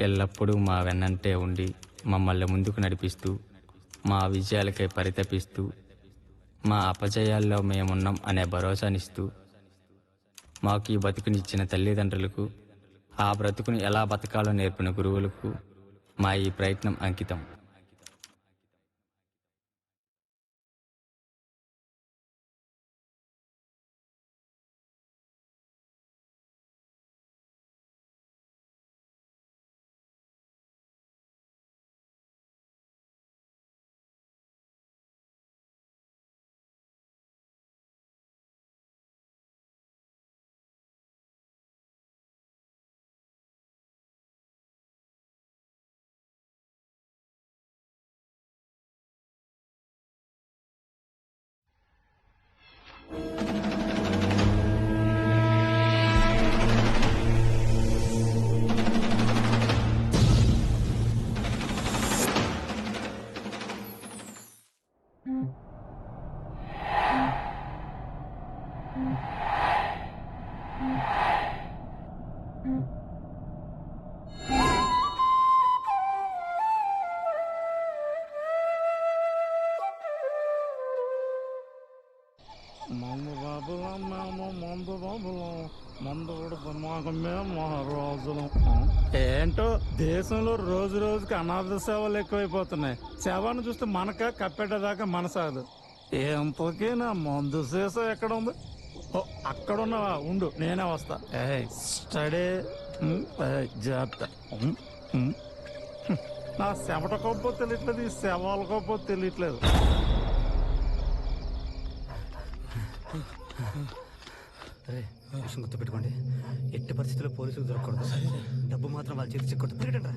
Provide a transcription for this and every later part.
ఎల్లప్పుడూ మా వెన్నంటే ఉండి మమ్మల్ని ముందుకు నడిపిస్తూ మా విజయాలకై పరితపిస్తూ మా అపజయాల్లో మేమున్నాం అనే భరోసానిస్తూ మాకు ఈ బతుకునిచ్చిన తల్లిదండ్రులకు ఆ బ్రతుకుని ఎలా బతకాలో నేర్పిన గురువులకు మా ఈ ప్రయత్నం అంకితం. మందు బాబులం మేము మందు బాబులం మందు మాకమే మహారాజులం. ఏంటో దేశంలో రోజు రోజుకి అనాథ సేవలు ఎక్కువైపోతున్నాయి. సేవను చూస్తే మనక కప్పెట్టేదాకా మనసాగదు. ఎంతకీ నా మందు సీసా ఎక్కడ ఉంది? ఓ అక్కడున్నావా? ఉండు నేనే వస్తా. స్టడీ జాగ్రత్త. నా చెమట కోపో తెలియట్లేదు, ఈ సేవల కోపో తెలియట్లేదు. విషయం గుర్తుపెట్టుకోండి, ఎట్టి పరిస్థితుల్లో పోలీసులు దొరకకూడదు. డబ్బు మాత్రం వాళ్ళ చేతి చిక్కూడదు. తిరగండి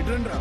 ఇట్రండి రా.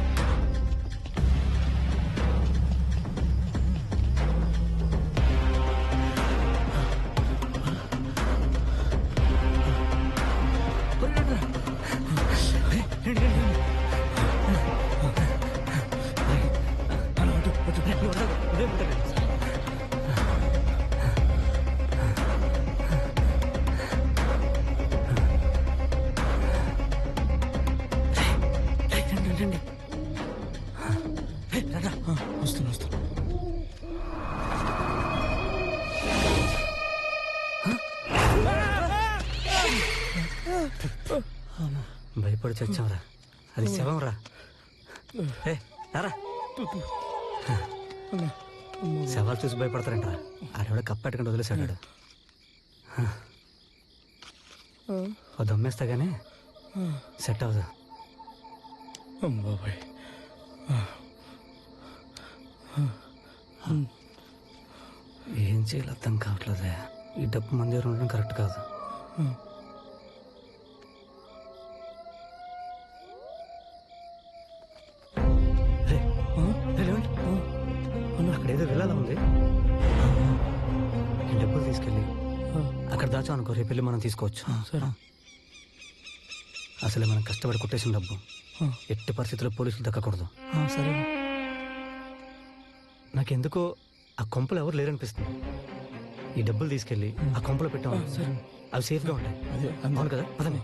భయపడి చచ్చాంరా, అది శవం రా. రారా, శవాలు చూసి భయపడతారంటరా. ఆడవాడ కప్పెట్టకుండా వదిలేశాడు. ఓ దమ్మేస్తా గానీ సెట్ అవదు. బాబాయ్ ఏం చేయాలి అర్థం కావట్లేదే. ఈ డబ్బు మన దగ్గర ఉండడం కరెక్ట్ కాదు. అక్కడేదో వెళ్ళాలా ఉంది. ఈ డబ్బులు తీసుకెళ్ళి అక్కడ దాచా అనుకో, రేపు వెళ్ళి మనం తీసుకోవచ్చు. అసలే మనం కష్టపడి కొట్టేసిన డబ్బు ఎట్టి పరిస్థితుల్లో పోలీసులు దక్కకూడదు. సరే. నాకెందుకో ఆ కొంపలు ఎవరు లేరనిపిస్తుంది. ఈ డబ్బులు తీసుకెళ్ళి ఆ కొంపలో పెట్టాము, అవి సేఫ్గా ఉంటాయి. అవును కదా? పదండి.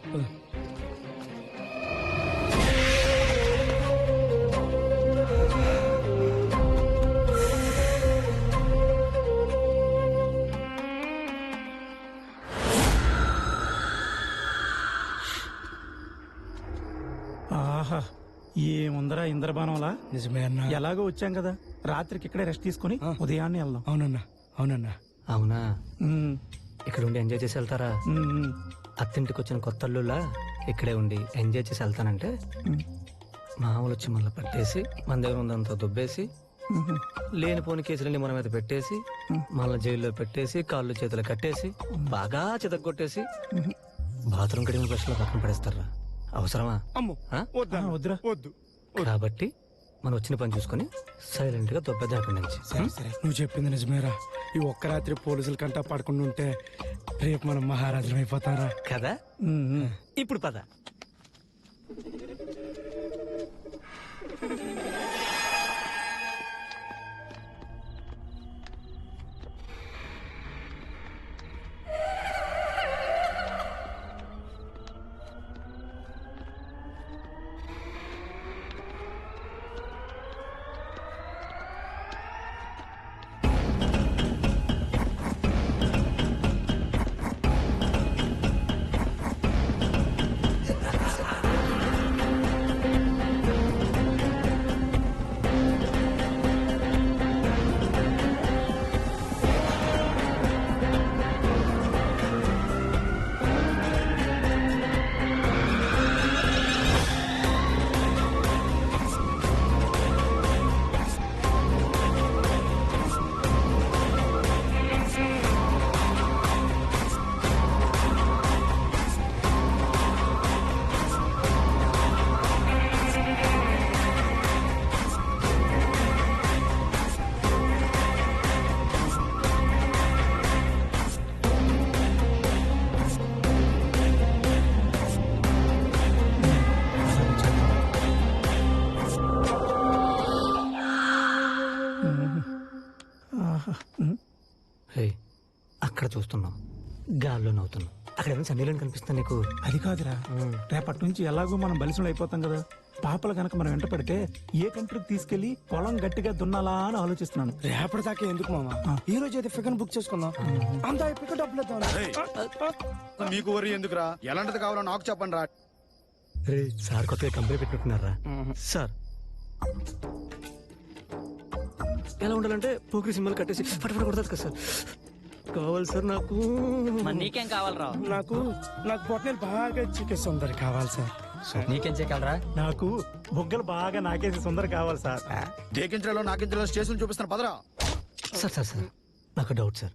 ఆహా, ఏముందరా ఇంద్రబాణంలా. నిజమే అన్నా. ఎలాగో వచ్చాం కదా, రాత్రికి ఇక్కడే రెస్ట్ తీసుకుని ఉదయాన్నే వెళ్దాం. అవునన్నా, అవునన్నా. అవునా? ఇక్కడ ఉండి ఎంజాయ్ చేసి వెళ్తారా? అత్తింటికి వచ్చిన కొత్త అల్లులా ఇక్కడే ఉండి ఎంజాయ్ చేసి వెళ్తానంటే మామూలు వచ్చి మళ్ళీ పట్టేసి మన దగ్గర ఉందంతా దుబ్బేసి లేనిపోని కేసులన్నీ మన మీద పెట్టేసి మళ్ళీ జైల్లో పెట్టేసి కాళ్ళు చేతులు కట్టేసి బాగా చితగొట్టేసి బాత్రూమ్ కడిగిన బ్రష్లో పక్కన పడేస్తారా? అవసరమా? వద్దురా. వద్దు. కాబట్టి మనం వచ్చిన పని చూసుకుని సైలెంట్ గా దొబ్బేద్దాం అక్కడి నుంచి. సరే సరే, నువ్వు చెప్పింది నిజమేరా. ఈ ఒక్క రాత్రి పోలీసుల కంటా పడకుండా ఉంటే రేపు మనం మహారాజులం అయిపోతారా? కదా ఇప్పుడు పద. అక్కడ చూస్తున్నాం, గాల్లో నవ్వుతున్నాం. అక్కడ ఏమైనా సన్నీళ్ళని కనిపిస్తా నీకు? అది కాదురా, రేపటి నుంచి ఎలాగో మనం బలిసిన అయిపోతాం కదా. పాపలు గనక మనం వెంట పడితే ఏ కంట్రీకి తీసుకెళ్లి పొలం గట్టిగా దున్నాలా అని ఆలోచిస్తున్నాను. రేపటి దాకా ఎందుకు మామ, ఈ రోజు అయితే ఫిగర్ బుక్ చేసుకుందాం. అంతా అయిపోయి డబ్బులు ఇద్దాం. మీకు వరి ఎందుకురా? ఎలాంటిది కావాలో నాకు చెప్పండి రా. రే సార్ కొత్తగా కంపెనీ పెట్టుకుంటున్నారా సార్? ఎలా ఉండాలంటే పోకిరి సింబల్ కట్టేసి ఫటఫట కొడతారు కదా సార్. కావాలి సార్ నాకు. మరి నీకేం కావాలరా? నాకు బొట్టలు బాగా చిక్కేసి ఉందరి కావాలి సార్. నీకేం చేయగలరా? నాకు బొగ్గలు బాగా నాకేసి సుందర కావాలి సార్. దేకించలో నాకించలో స్టేషన్ చూపిస్తాను పదరా. సార్ సార్ సార్ నాకు డౌట్ సార్.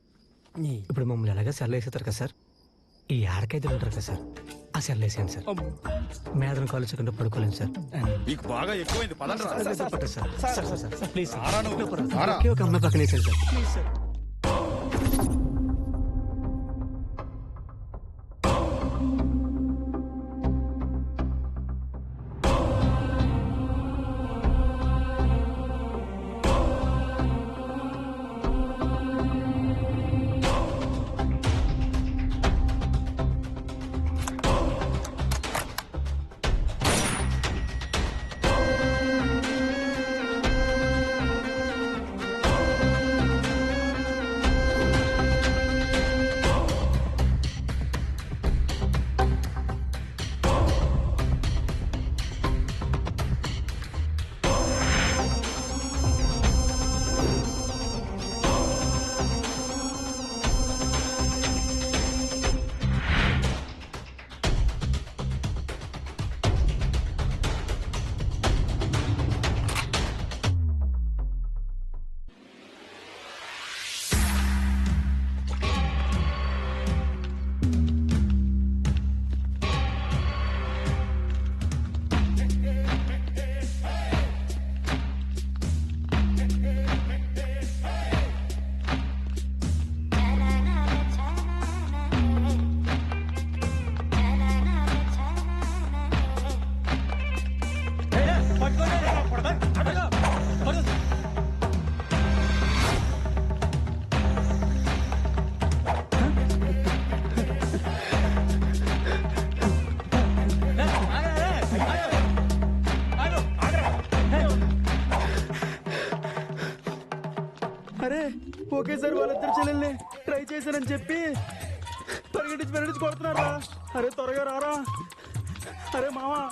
ఇప్పుడు మమ్మల్ని ఎలాగా సెల్ వేసేస్తారు కదా సార్, ఈ ఆడకైతే ఉంటారు కదా సార్, ఆ సెల్ వేసేయండి సార్. మేదన కాలు చెక్కుండా పడుకోలేను సార్. మీకు బాగా ఎక్కువైంది పదరా. పట్టదు sir. Sir sir sir please రారా నువ్వు? రారా. ఒక అమ్మాయి పక్కన వేసాను సార్ ప్లీజ్ సార్. అరే ఒకేసారి వాళ్ళిద్దరు చెల్లెల్ని ట్రై చేశానని చెప్పి పరిగెట్టించి కొడుతున్నారా? అరే త్వరగా రారా. అరే మావా,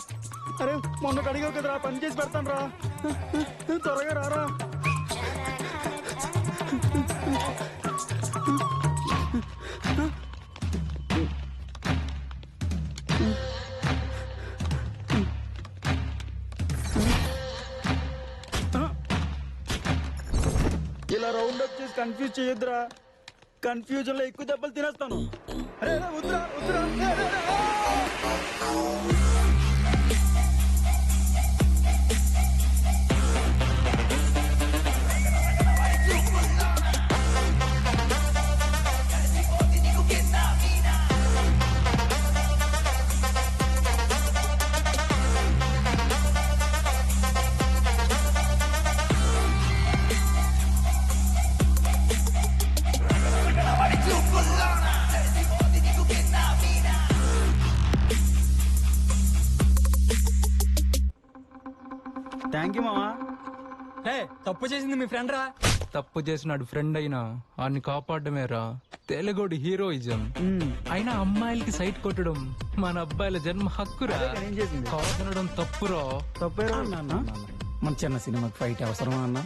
అరే మొన్న అడిగావు కదరా, పని చేసి పెడతాను రా, త్వరగా రారా. ఇలా రౌండ్ అప్ చేసి కన్ఫ్యూజ్ చేయొద్దురా, కన్ఫ్యూజన్ లో ఎక్కువ దెబ్బలు తినేస్తాను. అరే వద్దురా వద్దురా. తప్పు చేసింది మీ ఫ్రెండ్ రా. తప్పు చేసినాడు ఫ్రెండ్ అయినా వాడిని కాపాడమేరా తెలుగుడి హీరోయిజం. అయినా అమ్మాయిలకి సైట్ కొట్టడం మన అబ్బాయిల జన్మ హక్కురా. ఏం చేసింది? కాదనడం తప్పురా. తప్పేరా మన చిన్న సినిమాకి ఫైట్ అవసరమా అన్న?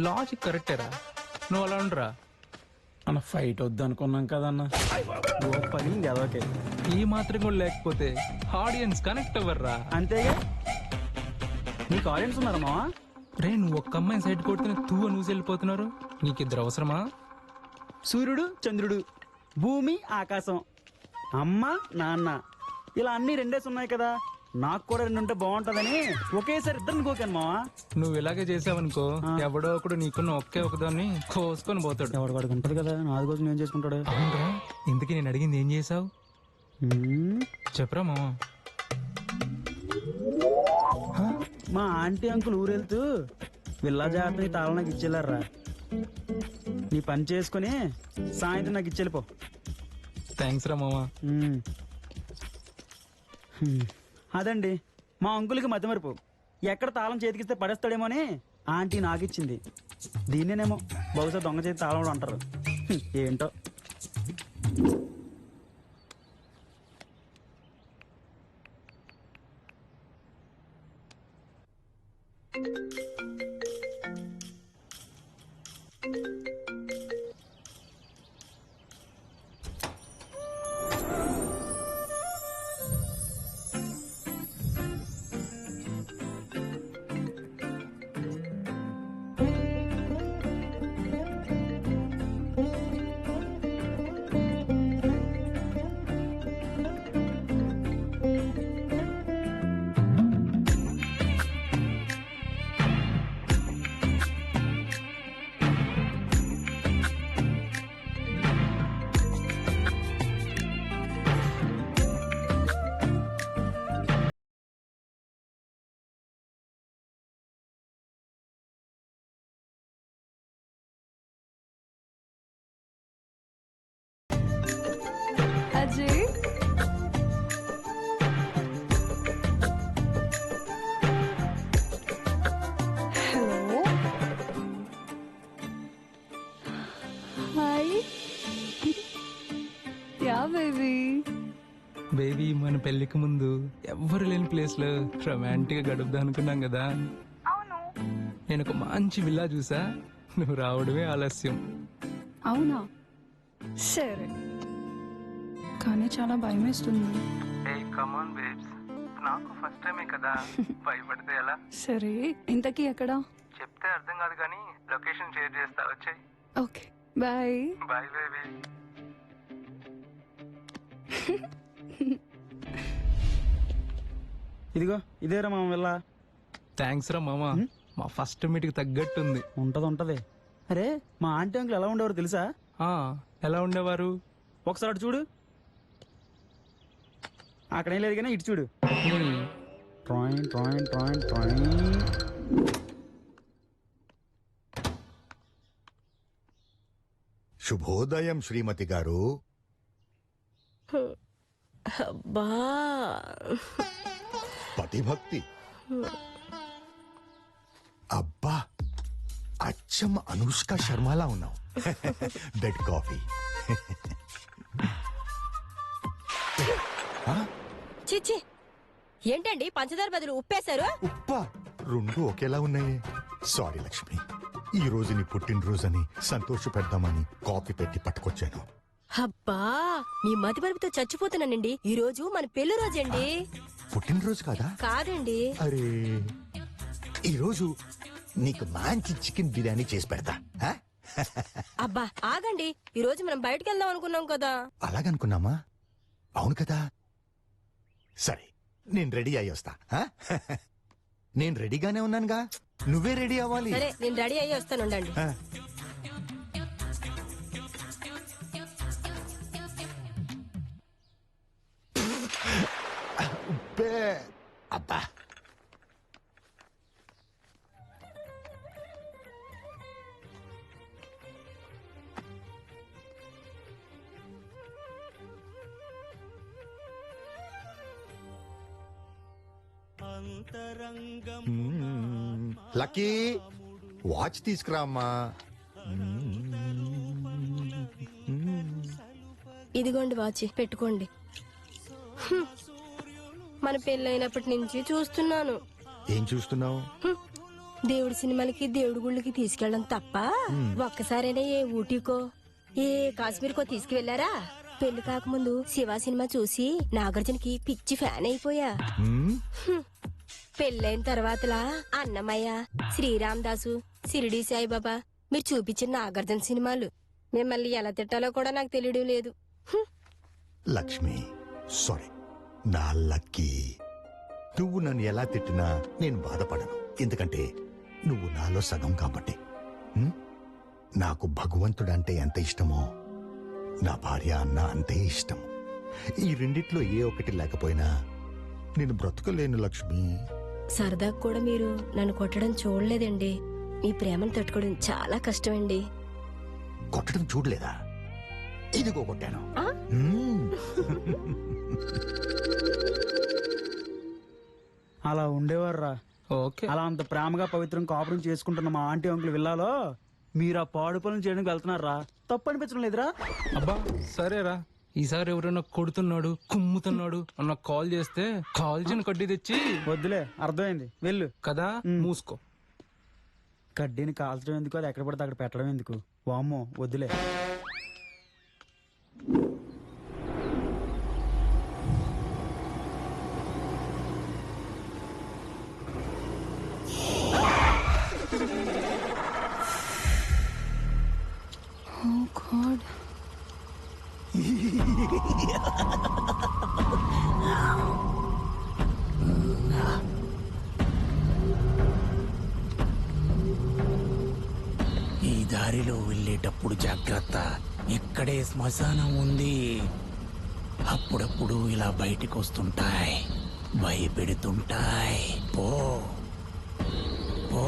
లాజిక్ కరెక్టేరా. నువ్వు అలా ఉండరా. అన్న ఫైట్ వద్దు అనుకున్నాం కదన్న. పని అదొకే ఈ మాత్రం కూడా లేకపోతే ఆడియన్స్ కనెక్ట్ అవ్వర్రా. అంతేగా. నీకు ఆడియన్స్ ఉన్నారా మావా? రే నువ్వు ఒక్క అమ్మాయిని సైట్ కొడితేనే నువ్వు వెళ్ళిపోతున్నారు. నీకిద్దరు అవసరమా? సూర్యుడు చంద్రుడు, భూమి ఆకాశం, అమ్మ నాన్న, ఇలా అన్ని రెండేసి ఉన్నాయి కదా. నాకు కూడా రెండు ఉంటే బాగుంటదని ఒకేసారి ఇద్దరిని కోకాను మావా. నువ్వు ఇలాగే చేసావనుకో ఎవడో ఒకడు నీకున్న ఒకే ఒకదాన్ని కోసుకొని పోతాడు. ఎవడు వాడికి ఉంటది కదా, నాది కోసం ఏం చేసుకుంటాడు. అవునరా, ఇంతకీ నేను అడిగింది ఏం చేసావు చెప్పరా మామ. మా ఆంటీ అంకుల్ ఊరెళ్తూ విల్లా జాగ్రత్తని తాళం నాకు ఇచ్చేళ్ళారా. నీ పని చేసుకుని సాయంత్రం నాకు ఇచ్చెళ్ళిపో. థ్యాంక్స్ రా మామ. అదండి మా అంకుల్కి మధ్య మరుపు. ఎక్కడ తాళం చేతికిస్తే పడేస్తాడేమో అని ఆంటీ నాకు ఇచ్చింది. దీన్నేనేమో బహుశా దొంగ చేతి తాళం కూడా అంటారు. ఏంటో. Ajay, hello, hi. Yeah baby. Baby మన పెళ్లికి ముందు ఎవ్వరు లేని ప్లేస్ లో రొమాంటిక్ గా గడుపుదా అనుకున్నాం కదా. నేను ఒక మంచి విల్లా చూసా, నువ్వు రావడమే ఆలస్యం. అవునా? సరే, కానీ చాలా భయం వేస్తుంది. నాకు ఫస్ట్ టైమే కదా, భయపడితే ఎలా? సరే, ఇంతకీ ఎక్కడ? చెప్తే అర్థం కాదు కానీ లొకేషన్ షేర్ చేస్తా, వచ్చాయి. Okay, bye. Bye baby. ఇదిగో ఇదేరా మామ వెళ్ళా. థ్యాంక్స్ రా మామ, మా ఫస్ట్ మీట్కి తగ్గట్టుంది. ఉంటది. అరే మా ఆంటీ అంకుల్ ఎలా ఉండేవారు తెలుసా? ఎలా ఉండేవారు? ఒకసారి అటు చూడు. అక్కడేం లేదు కానీ ఇటు చూడు. ట్రాయిన్ ట్రాయిన్ ట్రాయిన్ ట్రాయిన్. శుభోదయం శ్రీమతి గారు. అబ్బా, పతిభక్తి. అబ్బా, అచ్చం అనుష్క శర్మలా ఉన్నావు. Bed coffee. చిచ్చి, ఏంటండి పంచదార బదులు ఉప్పేశారు? ఉప్పా, రెండు ఒకేలా ఉన్నాయి. సారీ లక్ష్మి, ఈ రోజు నీ పుట్టినరోజని సంతోష పెడదామని కాఫీ పెట్టి పట్టుకొచ్చాను. అబ్బా, మీ మతి మరుపుతో చచ్చిపోతున్నానండి. ఈ రోజు మన పెళ్లి రోజండి. పుట్టినరోజు కాదా? కాదండి. అరే, ఈ రోజు నీకు మంచి చికెన్ బిర్యానీ చేసి పెడతా. అబ్బా ఆగండి, ఈ రోజు మనం బయటకు వెళ్దాం అనుకున్నాం కదా. అలాగనుకున్నామా? అవును కదా. సరే, నేను రెడీ అయ్యి వస్తా. నేను రెడీగానే ఉన్నానుగా, నువ్వే రెడీ అవ్వాలి. సరే, నేను రెడీ అయ్యి వస్తాను, ఉండండి. అబ్బా, లక్కీ వాచ్ తీసుకురా అమ్మా. ఇదిగోండి వాచి పెట్టుకోండి. హ్మ్. మన పెళ్ళైనప్పటి నుంచి చూస్తున్నాను. ఏం చూస్తున్నావు? దేవుడి సినిమాలకి దేవుడి గుళ్ళకి తీసుకెళ్ళడం తప్ప ఒక్కసారైనా ఏ ఊటీకో ఏ కాశ్మీర్కో తీసుకువెళ్లారా? పెళ్లి కాకముందు శివ సినిమా చూసి నాగార్జునకి పిచ్చి ఫ్యాన్ అయిపోయా. పెళ్ళైన తర్వాతలా అన్నమయ్య, శ్రీరామ్ దాసు, షిరిడి సాయిబాబా మీరు చూపించిన నాగార్జున సినిమాలు. మిమ్మల్ని ఎలా తిట్టాలో కూడా నాకు తెలియడం లేదు. లక్ష్మి, సారీ. నా లక్కీ. నువ్వు నన్ను ఎలా తిట్టినా నేను బాధపడను, ఎందుకంటే నువ్వు నాలో సగం కాబట్టి. నాకు భగవంతుడంటే ఎంత ఇష్టమో నా భార్య అన్న అంతే ఇష్టం. ఈ రెండిట్లో ఏ ఒక్కటి లేకపోయినా నేను బ్రతకలేను లక్ష్మి. సరదాకు కూడా మీరు నన్ను కొట్టడం చూడలేదండి. మీ ప్రేమను తట్టుకోవడం చాలా కష్టమండి. కొట్టడం చూడలేదా? ఇదిగో కొట్టాను. అలా ఉండేవారురా. ఓకే. అలా అంత ప్రేమగా పవిత్రం కాపురం చేసుకుంటున్న మా ఆంటీ అంకుల్ విల్లాలో మీరు ఆ పాడు పనులు చేయడానికి వెళ్తున్నారా? తప్పు అనిపించడం లేదురా? అబ్బా సరేరా, ఈసారి ఎవరైనా కొడుతున్నాడు కుమ్ముతున్నాడు అన్న కాల్ చేస్తే కాల్చిన కడ్డీ తెచ్చి. వద్దులే, అర్థమైంది, వెళ్ళు. కదా, మూసుకో. కడ్డీని కాల్చడం ఎందుకు, అది ఎక్కడ పడితే అక్కడ పెట్టడం ఎందుకు? వామ్మో, వద్దులే. Oh God. ఈ దారిలో వెళ్ళేటప్పుడు జాగ్రత్త, ఇక్కడే శ్మశానం ఉంది. అప్పుడప్పుడు ఇలా బయటికి వస్తుంటాయి, భయపెడుతుంటాయి. పో పో.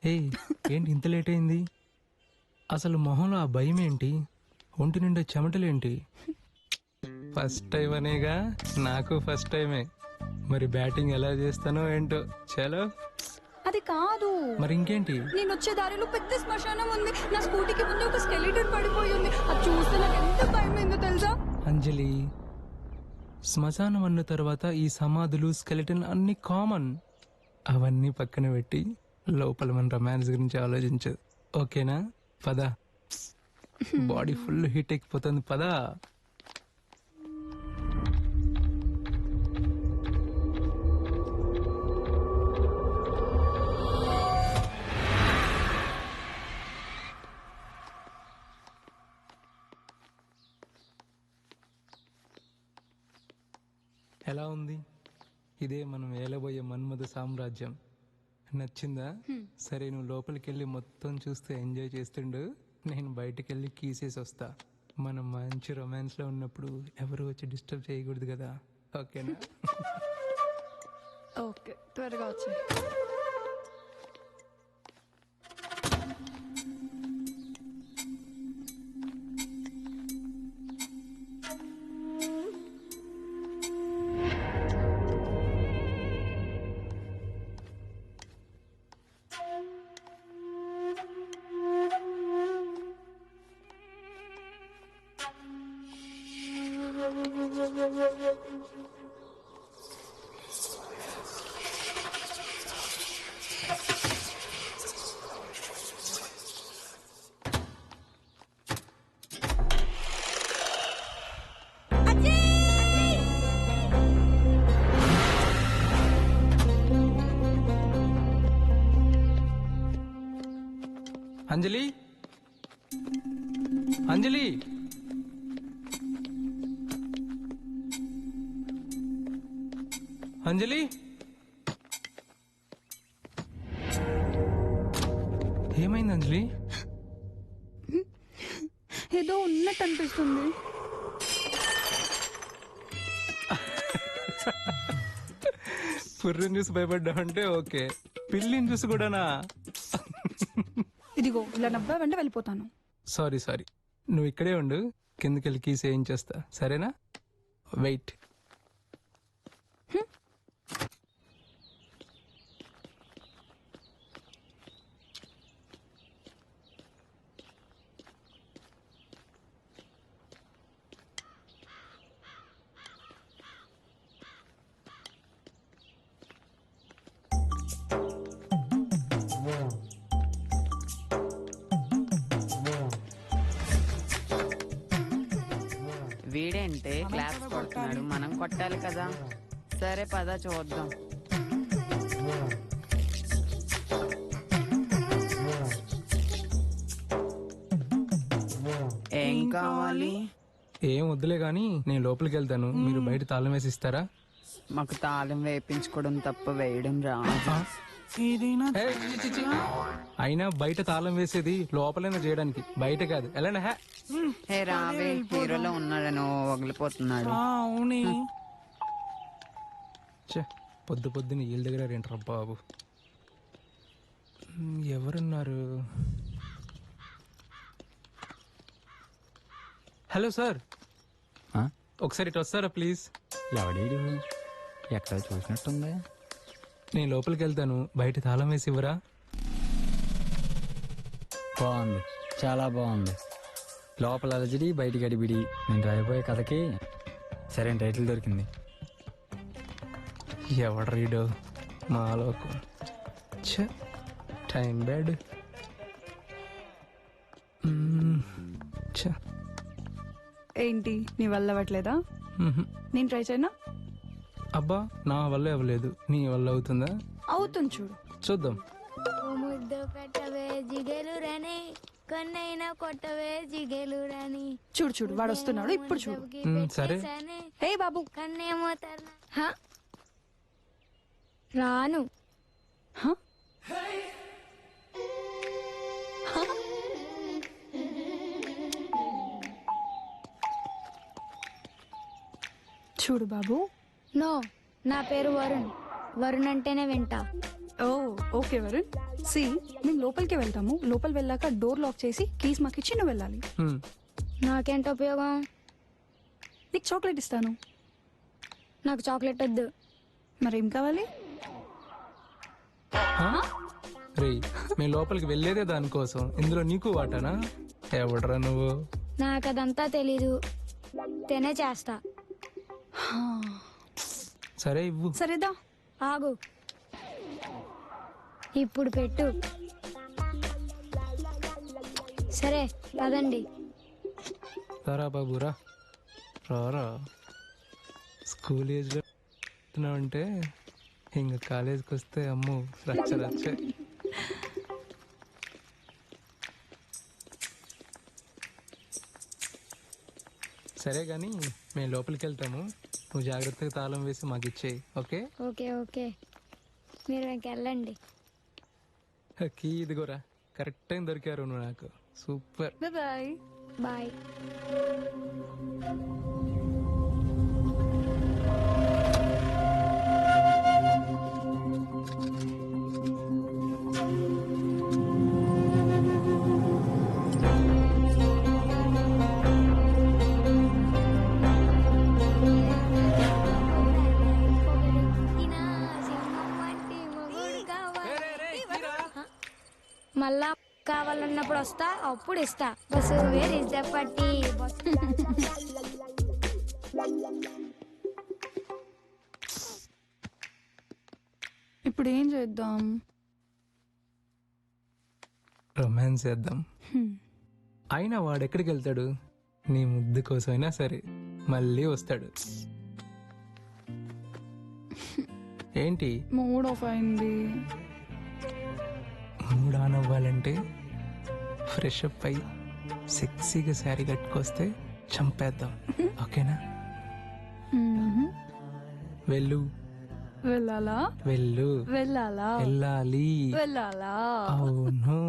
ఏయ్, ఏంటి ఇంత లేట్ అయింది? అసలు మొహంలో ఆ భయం ఏంటి? ఒంటి నిండా చెమటలేంటి? ఫస్ట్ టైం అనేగా, నాకు ఫస్ట్ టైమే. మరి బ్యాటింగ్ ఎలా చేస్తానో ఏంటో. చలో. అది కాదు. మరి ఇంకేంటి? నేను వచ్చే దారిలో పెద్ద శ్మశానం ఉంది. నా స్కూటీకి ముందు ఒక స్కెలిటన్ పడిపోయి ఉంది. అది చూస్తే నాకు ఎంత భయమైందో తెలుసా? అంజలి, శ్మశానం అన్న తర్వాత ఈ సమాధులు స్కెలిటన్ అన్ని కామన్. అవన్నీ పక్కన పెట్టి లోపల మన రొమాన్స్ గురించి ఆలోచించదు, ఓకేనా? పదా, బాడీ ఫుల్ హీట్ ఎక్కిపోతుంది, పదా. ఎలా ఉంది? ఇదే మనం ఏలబోయే మన్మథ సామ్రాజ్యం. నచ్చిందా? సరే, నువ్వు లోపలికి వెళ్ళి మొత్తం చూస్తూ ఎంజాయ్ చేస్తుండు, నేను బయటికి వెళ్ళి కీసేసి వస్తా. మనం మంచి రొమాన్స్ లో ఉన్నప్పుడు ఎవరు వచ్చి డిస్టర్బ్ చేయకూడదు కదా, ఓకేనా? ఓకే, త్వరగా వచ్చాయి. అంజలి, అంజలి అంజలి ఏమైంది అంజలి? ఏదో ఉన్నట్టు అనిపిస్తుంది. పుర్రిని చూసి భయపడ్డా అంటే ఓకే, పిల్లిని చూసి కూడానా? ఇదిగో ఇలా నవ్వావంటే వెళ్ళిపోతాను. సారీ నువ్వు ఇక్కడే ఉండు, కిందకెళ్ళి కీస్ ఏం చేస్తా, సరేనా? వెయిట్. వీడేంటే క్లాస్ కొడుతున్నాడు, మనం కొట్టాలి కదా. సరే పద చూద్దాం. ఏం కావాలి? ఏం వద్దులే గాని నేను లోపలికి వెళ్తాను, మీరు బయట తాళం వేసి ఇస్తారా? మాకు తాళం వేయించుకోవడం తప్ప వేయడం రాదు. ఏయ్, చి, చి. అయినా బయట తాళం వేసేది లోపలైనా చేయడానికి, బయట కాదు. ఎలా హే రావే, హీరోలో ఉన్నాడను వగిలిపోతున్నాడు. పొద్దున్న వీళ్ళ దగ్గర రేంట్రా బాబు. ఎవరున్నారు? హలో సార్, ఒకసారి ఇటు వస్తారా ప్లీజ్? ఎవడీడు? ఎక్కడ చూసినట్టుంది. నేను లోపలికి వెళ్తాను, బయట తాళం వేసి ఇవ్వరా? బాగుంది, చాలా బాగుంది. లోపల అలజడి, బయట గడిబిడి. నేను రాయబోయే కథకి సరైన టైటిల్ దొరికింది. ఎవడ రీడో మాలోకు. Time bad. ఏంటి నీ వల్ల అవ్వట్లేదా? నేను ట్రై చేయనా? అబ్బా, నా వల్ల అవ్వలేదు, నీ వల్ల అవుతుందా? అవుతుంది, చూడు. చూద్దాం. ముద్దు పెట్టవే జిగేలు రాని, కన్నైనా కొట్టవే జిగేలు రాని. చూడు వాడు వస్తున్నాడు, ఇప్పుడు చూడు. సరే. హే బాబు, కన్నేమో రాను. చూడు బాబు. నో, నా పేరు వరుణ్. వరుణ్ అంటేనే వింటా. ఓ ఓకే వరుణ్. సి, మేము లోపలికి వెళ్తాము. లోపల వెళ్ళాక డోర్ లాక్ చేసి కీస్ మాకు ఇచ్చి నువ్వు వెళ్ళాలి. నాకేంటి ఉపయోగం? నీకు చాక్లెట్ ఇస్తాను. నాకు చాక్లెట్ వద్దు. మరేం కావాలి? రే, మేము లోపలికి వెళ్ళేదే దానికోసం, ఇందులో నీకు వాటానా? ఎవడరా నువ్వు? నాకు అదంతా తెలీదు, తినే చేస్తా. సరే ఇవ్వు. సరేదా, ఆగు. ఇప్పుడు పెట్టు. సరే పదండి. రా బాబు, రా. స్కూల్ ఏజ్లో అంటే ఇంకా కాలేజీకి వస్తే అమ్మో రచ్చ. సరే కానీ మేము లోపలికి వెళ్తాము, నువ్వు జాగ్రత్తగా తాళం వేసి మాకు ఇచ్చేయి. ఓకే ఓకే మీరు వెళ్ళండి. కీ ఇదిగోరా, కరెక్ట్ టైం దొరికారు నువ్వు నాకు. సూపర్. Bye bye. మళ్ళా కావాలన్నప్పుడు వస్తా, అప్పుడు ఇస్తా. బస్సు వేర్ ఇస్ ద పట్టి. ఇప్పుడు ఏం చేద్దాం? రొమాన్స్ చేద్దాం. అయినా వాడు ఎక్కడికి వెళ్తాడు? నీ ముద్దు కోసమైనా సరే మళ్ళీ వస్తాడు. ఏంటి మూడ్ ఆఫ్ అయింది? మూడ్ ఆన్ అవ్వాలంటే ఫ్రెష్ అప్ అయి సెక్సీగా శారీ కట్టుకొస్తే చంపేద్దాం, ఓకేనా? వెళ్ళు వెళ్ళాలా? వెళ్ళు వెళ్ళాలా? వెళ్ళాలి. వెళ్ళాలా? అవును.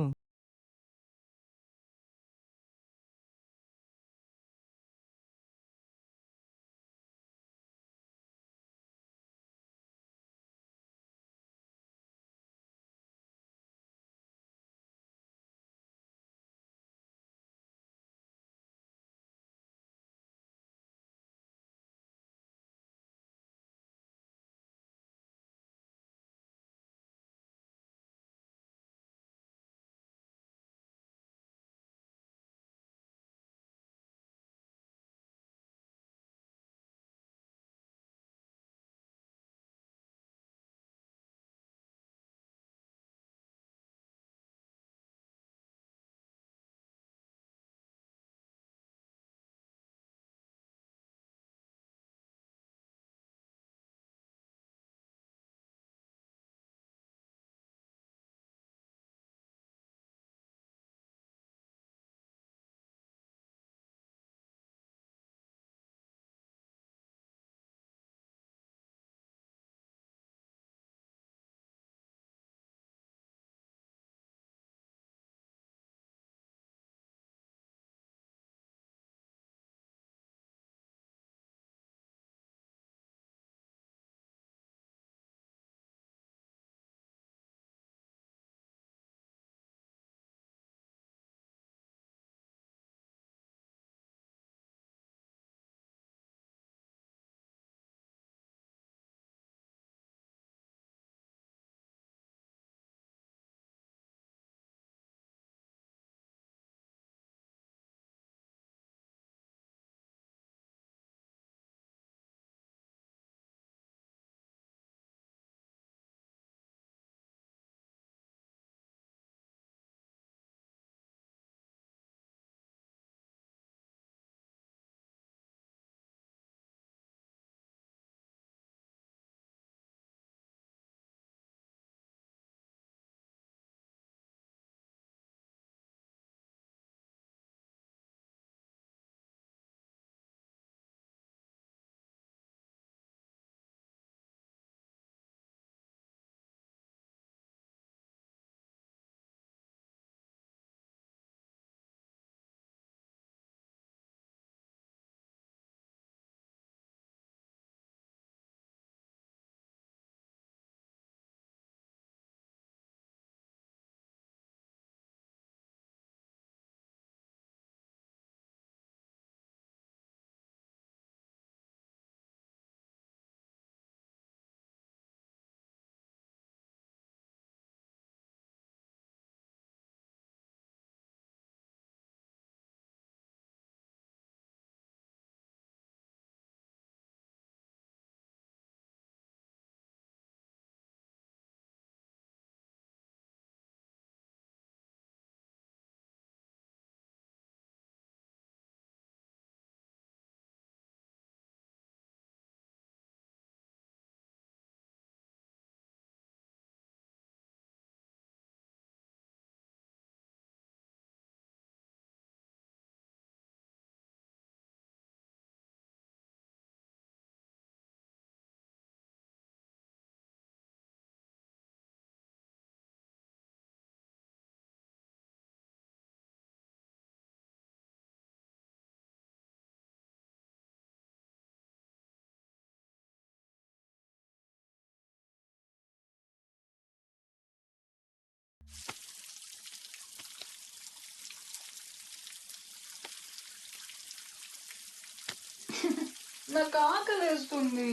నాకు ఆకలేస్తుంది.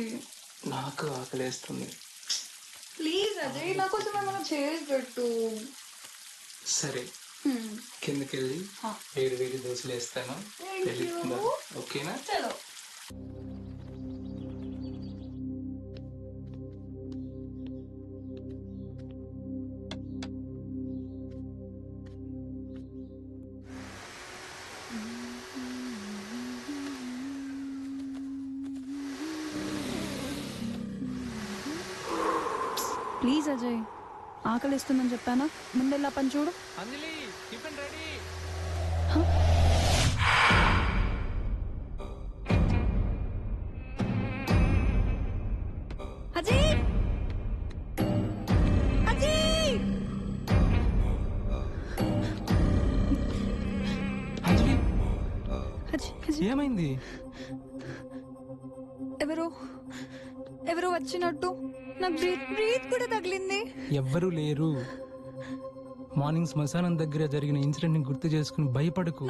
నాకు ఆకలేస్తుంది. ప్లీజ్ అజయ్, నా కోసం ఏమైనా చేసి పెట్టు. సరే, కిందకి వెళ్ళి వేడి వేడి దోశలు వేస్తాను, ఓకేనా? చలో. ప్లీజ్ అజయ్, ఆకలిస్తుందని చెప్పానా? ముందెల్లా పని చూడు. అంజలి, టిఫిన్ రెడీ. ఏమైంది? ఎవరో ఎవరో వచ్చినట్టు నాకు బ్రీత్ కూడా తగిలింది. ఎవ్వరూ లేరు. మార్నింగ్ శ్మశానం దగ్గర జరిగిన ఇన్సిడెంట్ ని గుర్తు చేసుకుని భయపడకు.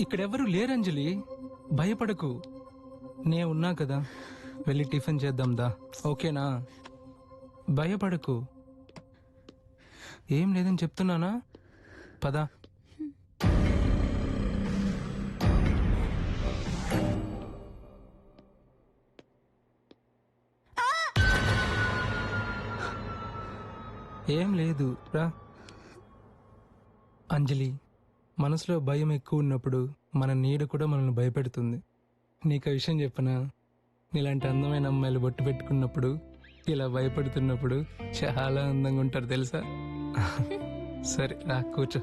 ఇక్కడెవ్వరూ లేరు అంజలి, భయపడకు. నే ఉన్నా కదా, వెళ్ళి టిఫిన్ చేద్దాం దా, ఓకేనా? భయపడకు. ఏం లేదని చెప్తున్నానా, పదా. ఏం లేదు రా. అంజలి, మనసులో భయం ఎక్కువ ఉన్నప్పుడు మన నీడ కూడా మనల్ని భయపెడుతుంది. నీకు ఆ విషయం చెప్పనా? నీలాంటి అందమైన అమ్మాయిలు బొట్టు పెట్టుకున్నప్పుడు, ఇలా భయపడుతున్నప్పుడు చాలా అందంగా ఉంటారు తెలుసా? సరే రా, కూర్చో.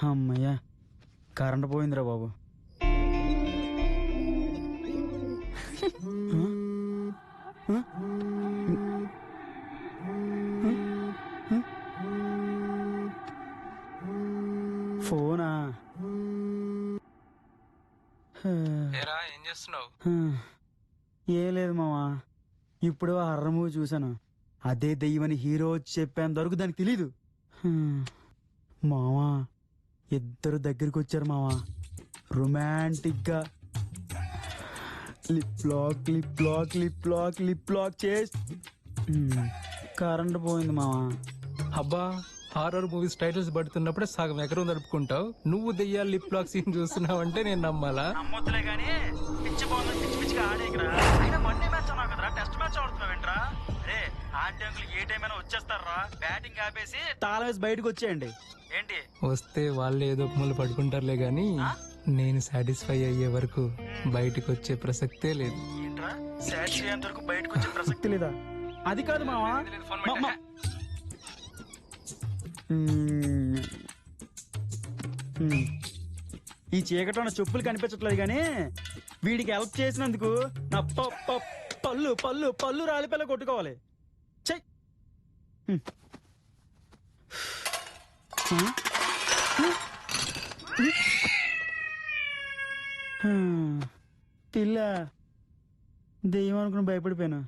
అమ్మయ్యా, కరెంట్ పోయిందిరా బాబు. ఫోనా? ఏం చేస్తున్నావు? ఏం లేదు మావా, ఇప్పుడు హర్రర్ మూవీ చూసాను. అదే దెయ్యమని హీరో వచ్చి చెప్పేంత వరకు దానికి తెలీదు. మావా, ఇద్దరు దగ్గరికి వచ్చారు మావా, రొమాంటిక్ గా lip lock lip lock lip lock lip lock చేసి కరెంట్ పోయింది మావా. అబ్బా, హారర్ మూవీస్ టైటిల్స్ పడుతున్నప్పుడే సగం ఎకరం నడుపుకుంటావు. నువ్వు దెయ్యాలు లిప్ లాక్ సీన్ చూస్తున్నావు అంటే నేను నమ్మాలా? నమ్మొద్దులే గానీ పిచ్చి బాగుంది, పిచ్చి పిచ్చిగా ఆడేకరా. అయినా మండే మ్యాచ్ అన్నావు కదరా, టెస్ట్ మ్యాచ్ ఆడుతున్నావేంట్రా? రే, ఆంటీ అంకుల్ ఏ టైం అయినా వచ్చేస్తారా? బ్యాటింగ్ ఆపేసి తాళం వేసి బయటకు వచ్చేయండి. ఏంటి వస్తే వాళ్ళే ఏదో ఒక మూల పడుకుంటారులే గాని నేను సాటిస్ఫై అయ్యే వరకు బయటకు వచ్చే ప్రసక్తే లేదు. ఏంట్రా, సాటిస్ఫై అయ్యేంత వరకు బయటకు వచ్చే ప్రసక్తి లేదా? అది కాదు మావా, ఈ చీకట్లో చెప్పులు కనిపించట్లేదు కానీ వీడికి హెల్ప్ చేసినందుకు నా పళ్ళు పళ్ళు పళ్ళు రాలిపల్ల కొట్టుకోవాలి. చెయ్. పిల్ల దెయ్యం అనుకుని భయపడిపోయాను.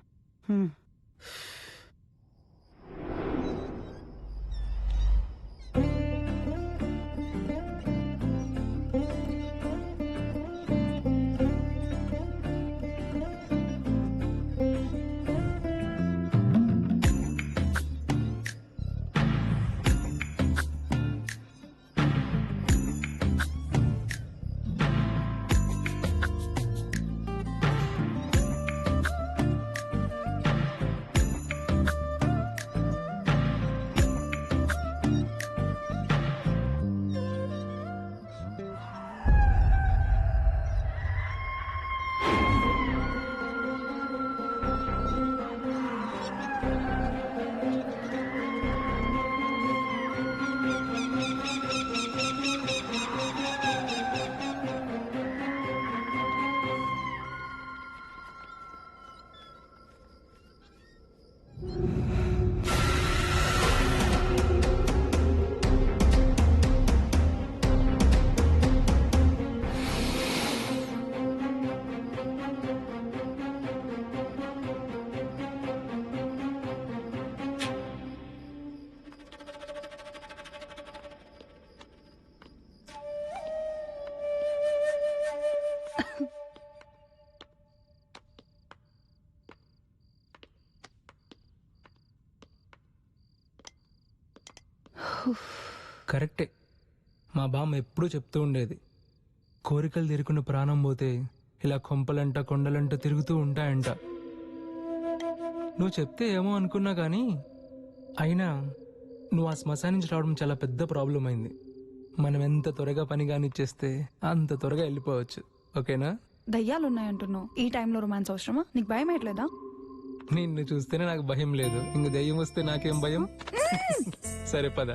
కరెక్టే, మా బామ్మ ఎప్పుడూ చెప్తూ ఉండేది, కోరికలు తీరుకున్న ప్రాణం పోతే ఇలా కొంపలంట కొండలంట తిరుగుతూ ఉంటాయంట. నువ్వు చెప్తే ఏమో అనుకున్నా కానీ అయినా నువ్వు ఆ శ్మశానం నుంచి రావడం చాలా పెద్ద ప్రాబ్లం అయింది. మనం ఎంత త్వరగా పని కానిచ్చేస్తే అంత త్వరగా వెళ్ళిపోవచ్చు. ఓకేనా? దయ్యాలు ఉన్నాయంటున్నావు, ఈ టైంలో రొమాన్స్ అవసరమా? నీకు భయం అయ్యట్లేదా? నిన్ను చూస్తేనే నాకు భయం లేదు, ఇంక దయ్యం వస్తే నాకేం భయం? సరే పద.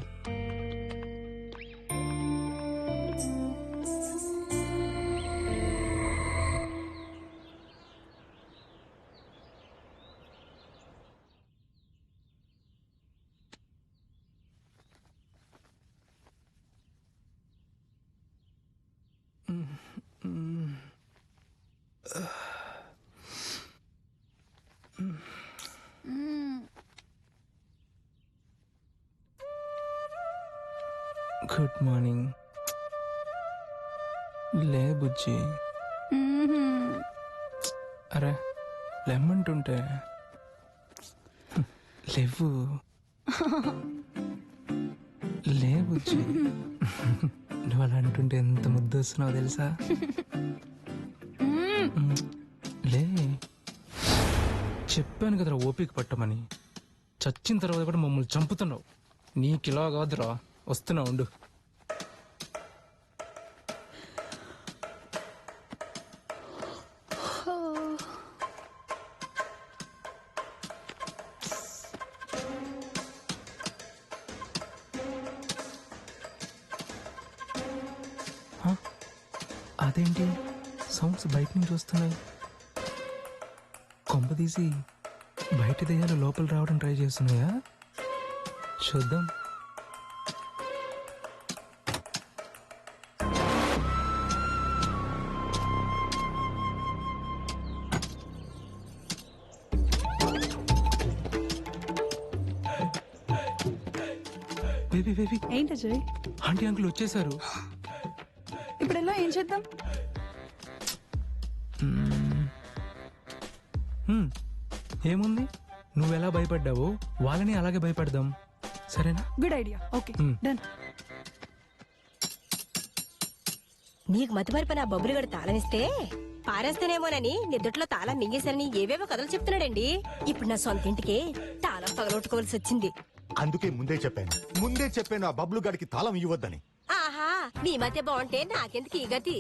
Good morning. లే బుజ్జి. అరే లెమ్మంటుంటే లేవు. లే బుజ్జి. నువ్వు అలా అంటుంటే ఎంత ముద్దు వస్తున్నావు తెలుసా? లే, చెప్పాను కదరా ఓపిక పట్టమని. చచ్చిన తర్వాత కూడా మమ్మల్ని చంపుతున్నావు. నీకిలా కాదురా, వస్తున్నా ఉండు. అదేంటి సౌండ్స్ బయట నుంచి వస్తున్నాయి? కొంప తీసి బయట దయ్యాలు లోపల రావడం ట్రై చేస్తున్నాయా? చూద్దాం. Baby baby. ఏంటి అజయ్? ఆంటీ అంకుల్ వచ్చేసారు. ఇప్పుడు ఎలా, ఏం చేద్దాం? ఏముంది, నువ్వెలా భయపడ్డావో వాళ్ళని అలాగే భయపడదాం. సరేనా? Good idea. Okay done. నీకు మతిమరిపని ఆ బొబ్బులు గడు తాళం ఇస్తే పారేస్తేనేమోనని నిద్రలో తాళం మింగేశారని ఏవేవో కథలు చెప్తున్నాడండి. ఇప్పుడు నా సొంత ఇంటికి తాళం పగలొట్టుకోవాల్సి వచ్చింది. అందుకే ముందే చెప్పాను ఆ బబ్లు గడికి తాళం ఇవ్వద్దని. ఆహా, నీ మధ్య బాగుంటే నాకెందుకు ఈ గతి?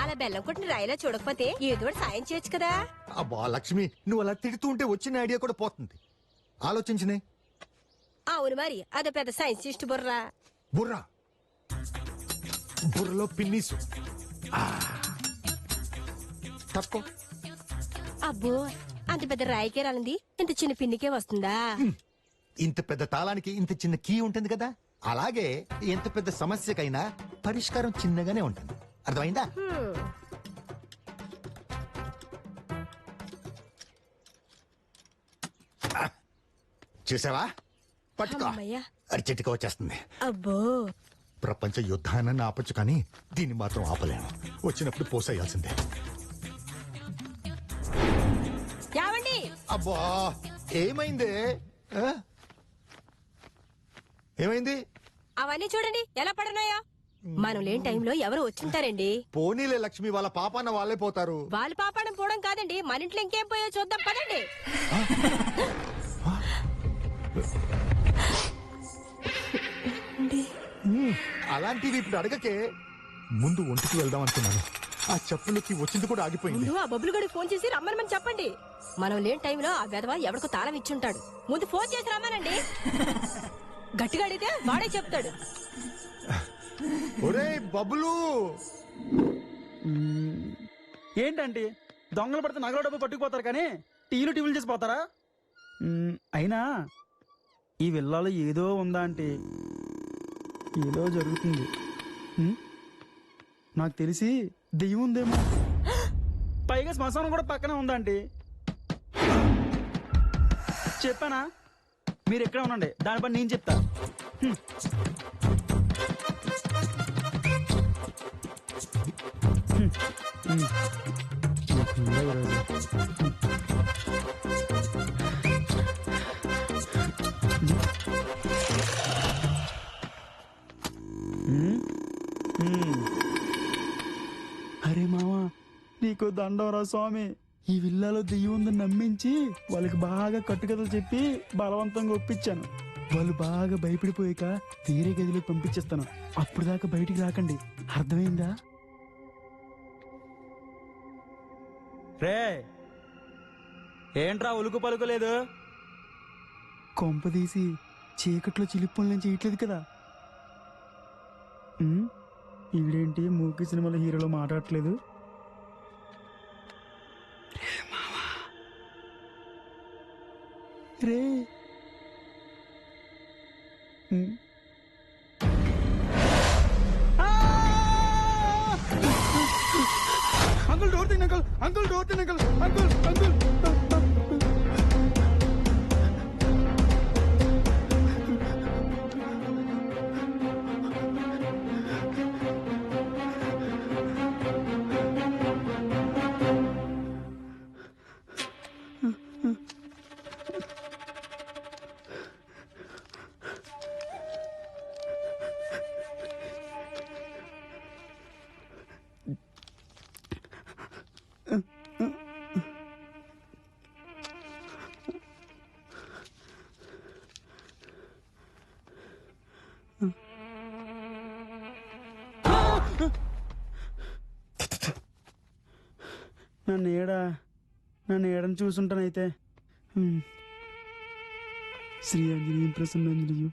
అలా బెల్లం కొట్టిన రాయిలా చూడకపోతే ఏదో సాయం చేయొచ్చు కదా. అబ్బా లక్ష్మి, నువ్వు అలా తిడుతూ ఉంటే వచ్చిన ఐడియా కూడా పోతుంది. ఆలోచించనే. అవును మరి, అదో పెద్ద సైన్సిస్ట్ బుర్రా. బుర్రలో పిన్నీసు. తక్కువ. అబ్బో, అంత పెద్ద రాయికే రాలింది, ఇంత చిన్న పిన్నికే వస్తుందా? ఇంత పెద్ద తాళానికి ఇంత చిన్న కీ ఉంటుంది కదా, అలాగే ఎంత పెద్ద సమస్యకైనా పరిష్కారం చిన్నగానే ఉంటుంది. అర్థమైందా? చూసావా? పట్టుకో. అరిచెట్టుగా వచ్చేస్తుంది. అబ్బో, ప్రపంచ యుద్ధాన్ని ఆపచ్చు, కానీ దీన్ని మాత్రం ఆపలేను. వచ్చినప్పుడు పోసేయాల్సిందే. అబ్బా, ఏమైంది? ఏమైంది? అవన్నీ చూడండి ఎలా పడున్నాయో. మనం లేని టైంలో ఎవరు వచ్చింటారండి. పోనీలే లక్ష్మి, వాళ్ళ పాపాన వాళ్ళే పోతారు. వాళ్ళ పాపాడం పోవడం కాదండి, మన ఇంట్లో ఇంకేం పోయో చూద్దాం పదండి. అలాంటివి ఇప్పుడు అడగకే. ముందు ఒంటికి వెళ్దాం అనుకున్నాను. ఆ చెప్పులకి వచ్చింది కూడా ఆగిపోయింది. ముందు ఆ బబ్బులు గడికి ఫోన్ చేసి రమ్మని చెప్పండి. మనం లేని టైంలో ఆ వెధవ ఎవరికో తాళం ఇచ్చుంటాడు. ముందు ఫోన్ చేసి రమ్మనండి. గట్టిగా అడిగితే వాడే చెప్తాడు. ఒరే బబ్బులు. ఏంటంటే దొంగలు పడితే నగల డబ్బు పట్టుకుపోతారు కానీ టీవీలు చేసి పోతారా? అయినా ఈ విల్లాలో ఏదో ఉందా అంటే ఏదో జరుగుతుంది. నాకు తెలిసి దెయ్యం ఉందేమో. పైగా శ్మశానం కూడా పక్కనే ఉందా అంటే. చెప్పానా? మీరు ఎక్కడ ఉండండి, దాని పని నేను చెప్తా. అరే మావా, నీకు దండం రా స్వామి. ఈ విల్లాలో దెయ్యం ఉందని నమ్మించి వాళ్ళకి బాగా కట్టుకథలు చెప్పి బలవంతంగా ఒప్పించాను. వాళ్ళు బాగా భయపడిపోయాక వేరే గదిలోకి పంపించేస్తాను. అప్పుడు దాకా బయటికి రాకండి, అర్థమైందా? రే ఏంట్రా ఉలుకు పలుకోలేదు? కొంప తీసి చీకట్లో చిలిప్పులను చేయట్లేదు కదా? ఈడేంటి మూకీ సినిమాలో హీరోలో మాట్లాడట్లేదు? రే అంకుల్ డోర్ తీయండి అంకుల్, అంకుల్ డోర్ తీయండి అంకుల్, అంకుల్ అంకుల్. నన్ను ఏడని చూసుంటానైతే. శ్రీ ఆంజనేయం ప్రసన్నాంజనేయం,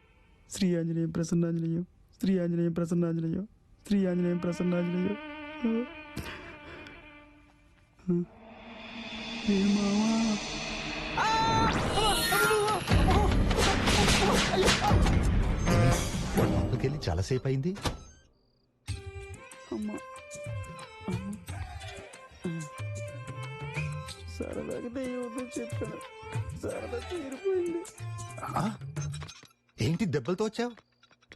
శ్రీ ఆంజనేయం ప్రసన్నాంజనేయం, శ్రీ ఆంజనేయం ప్రసన్నాంజనేయం, శ్రీ ఆంజనేయం ప్రసన్నాంజనేయం. లోపలికెళ్ళి చాలాసేపు అయింది. సరదాగా దెయ్యం చెప్పాను, సరదా తీరిపోయింది. ఏంటి దెబ్బలతో వచ్చావు?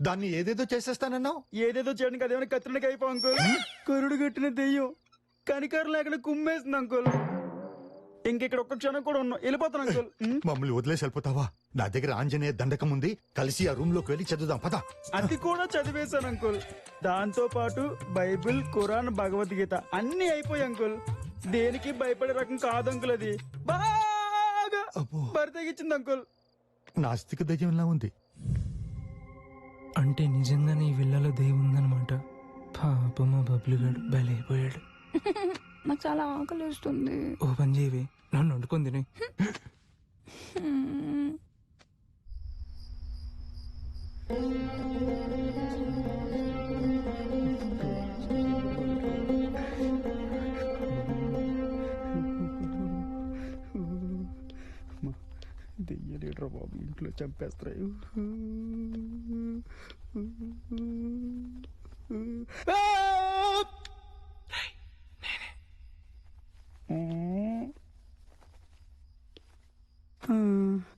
దాన్ని ఏదేదో చేసేస్తానన్నావు. ఏదేదో చేయడానికి అదేమైనా కత్తిరికి అయిపో అంకుల్. కరుడు కట్టిన దెయ్యం కనికారం లేకుండా కుమ్మేసింది అంకుల్. ఇంకెక్కడ ఒక్క క్షణం కూడా ఉన్నావు, వెళ్ళిపోతాను అంకుల్. మమ్మల్ని వదిలేసి వెళ్ళిపోతావా? నా దగ్గర ఆంజనేయ దండకం ఉంది, కలిసి ఆ రూమ్ లోకి వెళ్ళి చదువుదాం పద. అది కూడా చదివేశాను అంకుల్. దాంతో పాటు బైబిల్, ఖురాన్, భగవద్గీత అన్ని అయిపోయి అంకుల్. దేనికి భయపడే రకం కాదు అంకుల్. అది బాగా బరితెగించింది అంకుల్. నాస్తిక దయ్యంలా ఉంది. అంటే నిజంగానే ఈ విల్లాలో దెయ్యం ఉందన్నమాట. పాప మా బబ్లుగాడు బలైపోయాడు. నాకు చాలా ఆకలి వేస్తుంది. ఓ పని చేయవి, నన్ను వండుకొని తిని. దెయ్యలేట్రా బాబు, ఇంట్లో చంపేస్తాయి.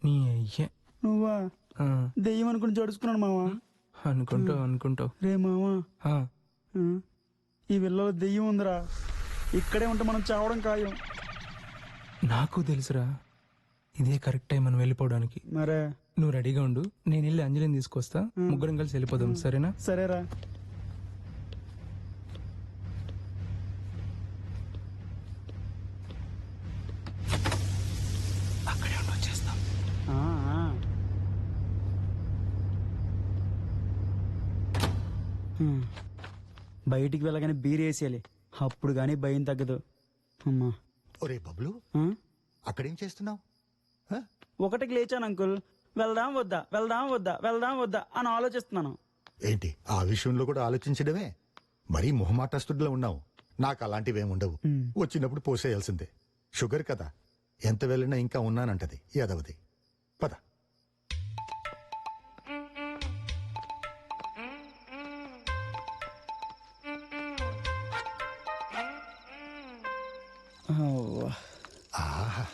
నీ అయ్యే నువ్వా? దెయ్యం అనుకుని జడుచుకున్నాను మావా. అనుకుంటావు రే మావా, ఈ విల్లలో దెయ్యం ఉందిరా. ఇక్కడే ఉంటే మనం చావడం ఖాయం. నాకు తెలుసురా, ఇదే కరెక్ట్ టైం మనం వెళ్ళిపోవడానికి. మరే నువ్వు రెడీగా ఉండు, నేను వెళ్ళి అంజలిని తీసుకొస్తా. ముగ్గురం కలిసి వెళ్ళిపోదాం, సరేనా? సరేరా. అక్కడే ఉండి వచ్చేస్తాం. బయటికి వెళ్ళగానే బీరేసేయాలి, అప్పుడు గానీ భయం తగ్గదు. అమ్మా. ఒరే బబ్లు, అక్కడేం చేస్తున్నావు? ఒకటికి లేచాను అంకుల్. వెళ్దాం వద్దా, వెళ్దాం వద్దా, వెళ్దాం వద్దా అని ఆలోచిస్తున్నాను. ఏంటి ఆ విషయంలో కూడా ఆలోచించడమే? మరీ మొహమాటస్తుడిలో ఉన్నావు. నాకు అలాంటివేముండవు. వచ్చినప్పుడు పోసేయాల్సిందే. షుగర్ కదా, ఎంత వెళ్ళినా ఇంకా ఉన్నానంటది యాదవది. పద. ఆహా,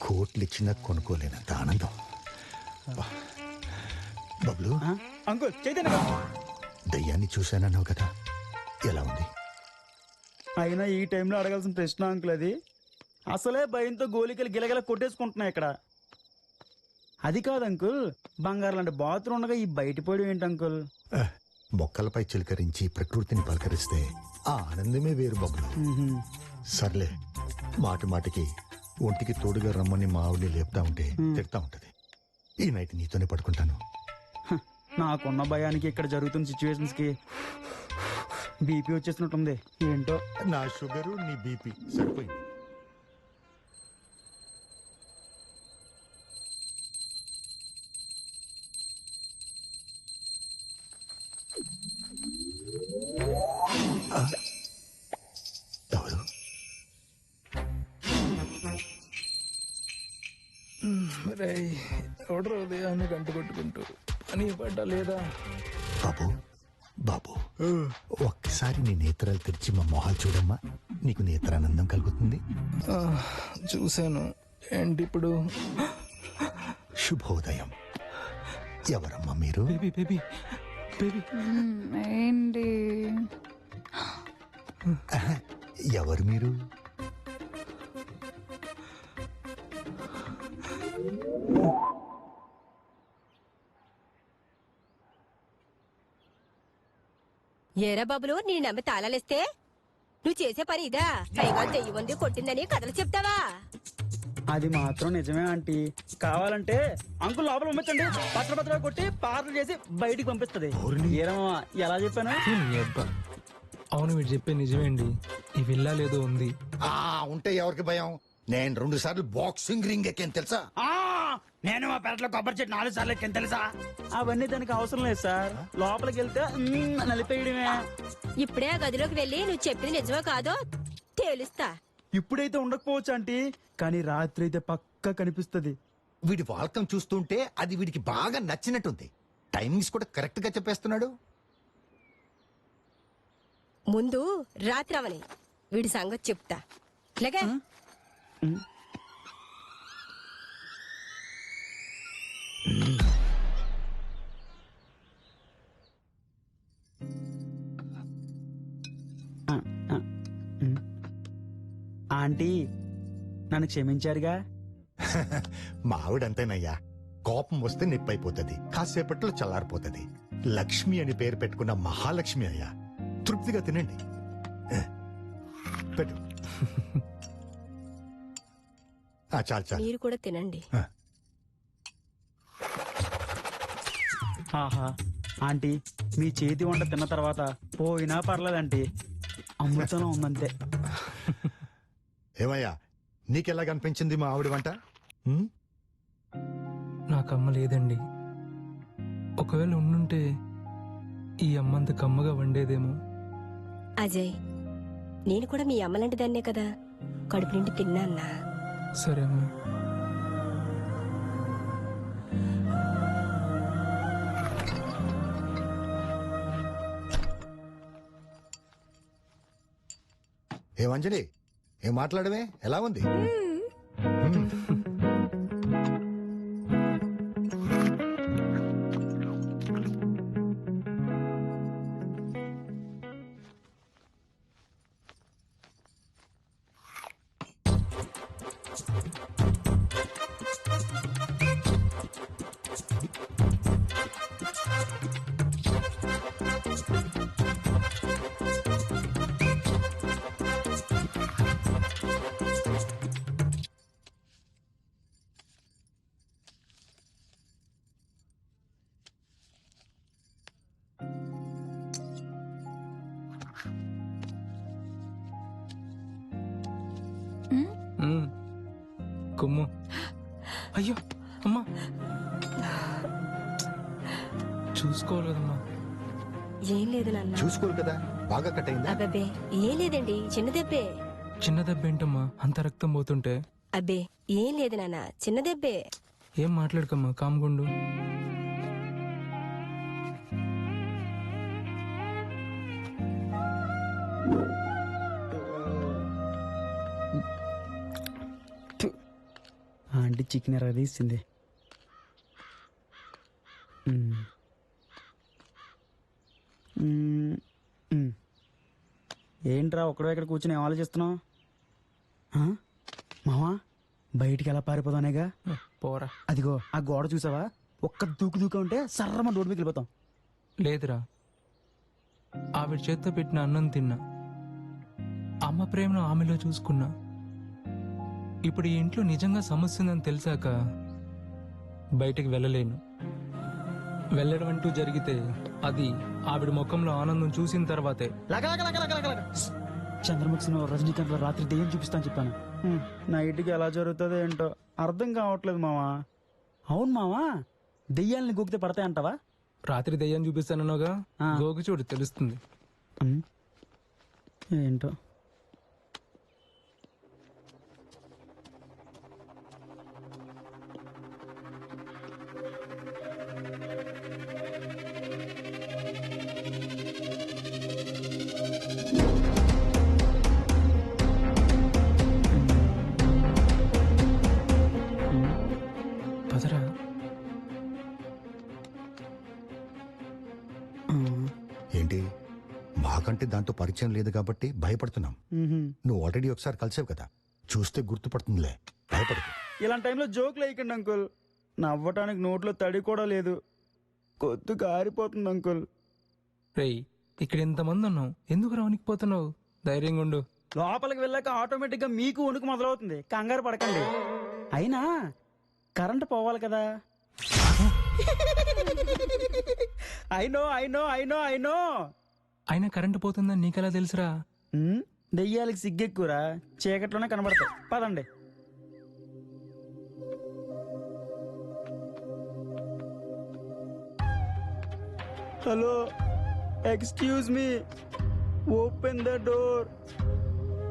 కోట్లిచ్చినా కొనుక్కోలేనంత ఆనందం. బబ్లు, అంకుల్ చైతన్య, దయ్యాన్ని చూశానన్నావు కదా, ఎలా ఉంది? అయినా ఈ టైంలో అడగాల్సిన ప్రశ్న అంకుల్ అది. అసలే భయంతో గోలికలు గిలగల కొట్టేసుకుంటున్నాయి ఇక్కడ. అది కాదు అంకుల్, బంగారు లాంటి బాత్రూమ్ ఉండగా ఈ బయట పోయడం ఏంటి అంకుల్? మొక్కలపై చిలకరించి ప్రకృతిని పలకరిస్తే ఆ ఆనందమే వేరు బొమ్మలు. సర్లే, మాటి మాటికి ఒంటికి తోడుగా రమ్మని మా ఆవిడ్ని లేపుతా ఉంటే తిడతా ఉంటది. ఈ నైట్ నీతోనే పడుకుంటాను. నాకున్న భయానికి ఇక్కడ జరుగుతున్న సిచ్యువేషన్స్ కి బీపీ వచ్చేసినట్టుంది. ఏంటో నా షుగరు నీ బీపీ సరిపోయింది. ఎవరు? ఎవడరు ఉదయాన్ని గంట కొట్టుకుంటూ పని పడ్డా లేదా? బాబు బాబు, ఒక్కసారి నీ నేత్రాలు తెరిచి మా మొహాలు చూడమ్మా. నీకు నేత్రానందం కలుగుతుంది. చూశాను. ఏంటి ఇప్పుడు? శుభోదయం. ఎవరమ్మా మీరు? Baby baby baby. ఏంటి? ఎవరు మీరు? ఏరా బాబులు, నీ నమ్మి తాళాలేస్తే నువ్వు చేసే పని ఇదా? పైగా దెయ్యం ఉంది కొట్టిందని కథలు చెప్తావా? అది మాత్రం నిజమే ఆంటీ. కావాలంటే అంకుల్ లోపల పంపించండి, పత్ర కొట్టి పార్లు చేసి బయటికి పంపిస్తుంది. ఏరమ్మా, ఎలా చెప్పాను? అవును, వీడు చెప్పే నిజమేండి. ఈ విల్లా లేదో ఉంది. ఉంటే ఎవరికి భయం? నేను 2 సార్లు బాక్సింగ్ రింగ్ ఎక్కాను తెలుసా? నేను మా పెరట్లో కొబ్బరి చెట్టు 4 సార్లు ఎక్కాను తెలుసా? అవన్నీ దానికి అవసరం లేదు సార్. లోపలికి వెళ్తే నలిపేయడమే. ఇప్పుడే ఆ గదిలోకి వెళ్ళి నువ్వు చెప్పింది నిజమో కాదో తేలుస్తా. ఇప్పుడైతే ఉండకపోవచ్చు ఆంటీ, కానీ రాత్రి అయితే పక్కా కనిపిస్తుంది. వీడి వాల్కం చూస్తుంటే అది వీడికి బాగా నచ్చినట్టుంది. టైమింగ్స్ కూడా కరెక్ట్ గా చెప్పేస్తున్నాడు. ముందు రాత్రి అవని వీడి సంగతి చెప్తా. లేగా ఆంటీ, నన్ను క్షమించారుగా? మా ఆవిడంతేనయ్యా. కోపం వస్తే నిప్పైపోతుంది, కాసేపట్లో చల్లారిపోతుంది. లక్ష్మి అని పేరు పెట్టుకున్న మహాలక్ష్మి అయ్యా. తృప్తిగా తినండి. పెట్టు. చాలు చాలు. మీరు కూడా తినండి. ఆహా, ఆంటీ మీ చేతి వంట తిన్న తర్వాత పోయినా పర్లేదంటీ, అమృతంలో ఉందంతే. ఏమయ్యా, నీకెలా కనిపించింది మా ఆవిడ వంట? నాకమ్మ లేదండి. ఒకవేళ ఉండుంటే ఈ అమ్మంత కమ్మగా వండేదేమో. అజయ్, నేను కూడా మీ అమ్మలాంటి దాన్నే కదా. కడుపు నిండి తిన్నా. సరే అమ్మా. ఏమంజలి, ఏం మాట్లాడవే? ఎలా ఉంది? కొమ్ము. అయ్యో అమ్మా, చూసుకోవాలి కదమ్మా. ఏం లేదు నాన్న. చూసుకోరు కదా, బాగా కట్ అయిందా? అబ్బే ఏం లేదండి, చిన్న దెబ్బే. చిన్న దెబ్బ ఏంటమ్మా, అంత రక్తం పోతుంటే? అబ్బే ఏం లేదు నాన్న, చిన్న దెబ్బే. ఏం మాట్లాడకమ్మా, కామ్గుండు. ఆంటీ చికెన్ ఎర్ర తీసింది. ఏంట్రా ఒక్కడో ఇక్కడ కూర్చొని ఏం ఆలోచిస్తున్నావు? మావా, బయటికి ఎలా పారిపోతానేగా. పోరా. అదిగో ఆ గోడ చూసావా? ఒక్క దూకు ఉంటే సర్రమ రోడ్డు మీకు వెళ్ళిపోతాం. లేదురా, ఆవిడ చేత్తో పెట్టిన అన్నం తిన్నా, అమ్మ ప్రేమను ఆమెలో చూసుకున్నా. ఇప్పుడు ఈ ఇంట్లో నిజంగా సమస్య ఉందని తెలిసాక బయటికి వెళ్ళలేను. వెళ్ళడం అంటూ జరిగితే అది ఆవిడ ముఖంలో ఆనందం చూసిన తర్వాతే. చంద్రముఖి సినిమా రజనీకాంత్ లో రాత్రి దెయ్యం చూపిస్తాను చెప్పాను. నైట్కి ఎలా జరుగుతుందో ఏంటో అర్థం కావట్లేదు మావా. అవును మావా, దెయ్యాలని గోకితే పడతాయంటావా? రాత్రి దెయ్యం చూపిస్తానన్నాగా, గోగు చూడు తెలుస్తుంది. ఏంటో పదరా. ఏంటి మాకంటే దాంతో పరిచయం లేదు కాబట్టి భయపడుతున్నాం. నువ్వు ఆల్రెడీ ఒకసారి కలిసావు కదా, చూస్తే గుర్తుపడుతుందిలే, భయపడదు. ఇలాంటి టైంలో జోకులు వేయకండి అంకుల్. నవ్వటానికి నోట్లో తడి కూడా లేదు, కొద్దు కారిపోతుంది అంకుల్. రేయ్, ఇక్కడ ఇంతమంది ఉన్నావు, ఎందుకు రావనికిపోతున్నావు? ధైర్యంగా ఉండు. లోపలికి వెళ్ళాక ఆటోమేటిక్ గా మీకు వణుకు మొదలవుతుంది, కంగారు పడకండి. అయినా కరెంట్ పోవాలి కదా. అయినో అయినో అయినో అయినో అయినా కరెంటు పోతుందని నీకెలా తెలుసురా? దెయ్యాలకి సిగ్గెక్కురా, చీకట్లోనే కనబడతాయి. పదండి. Hello, excuse me, open the door,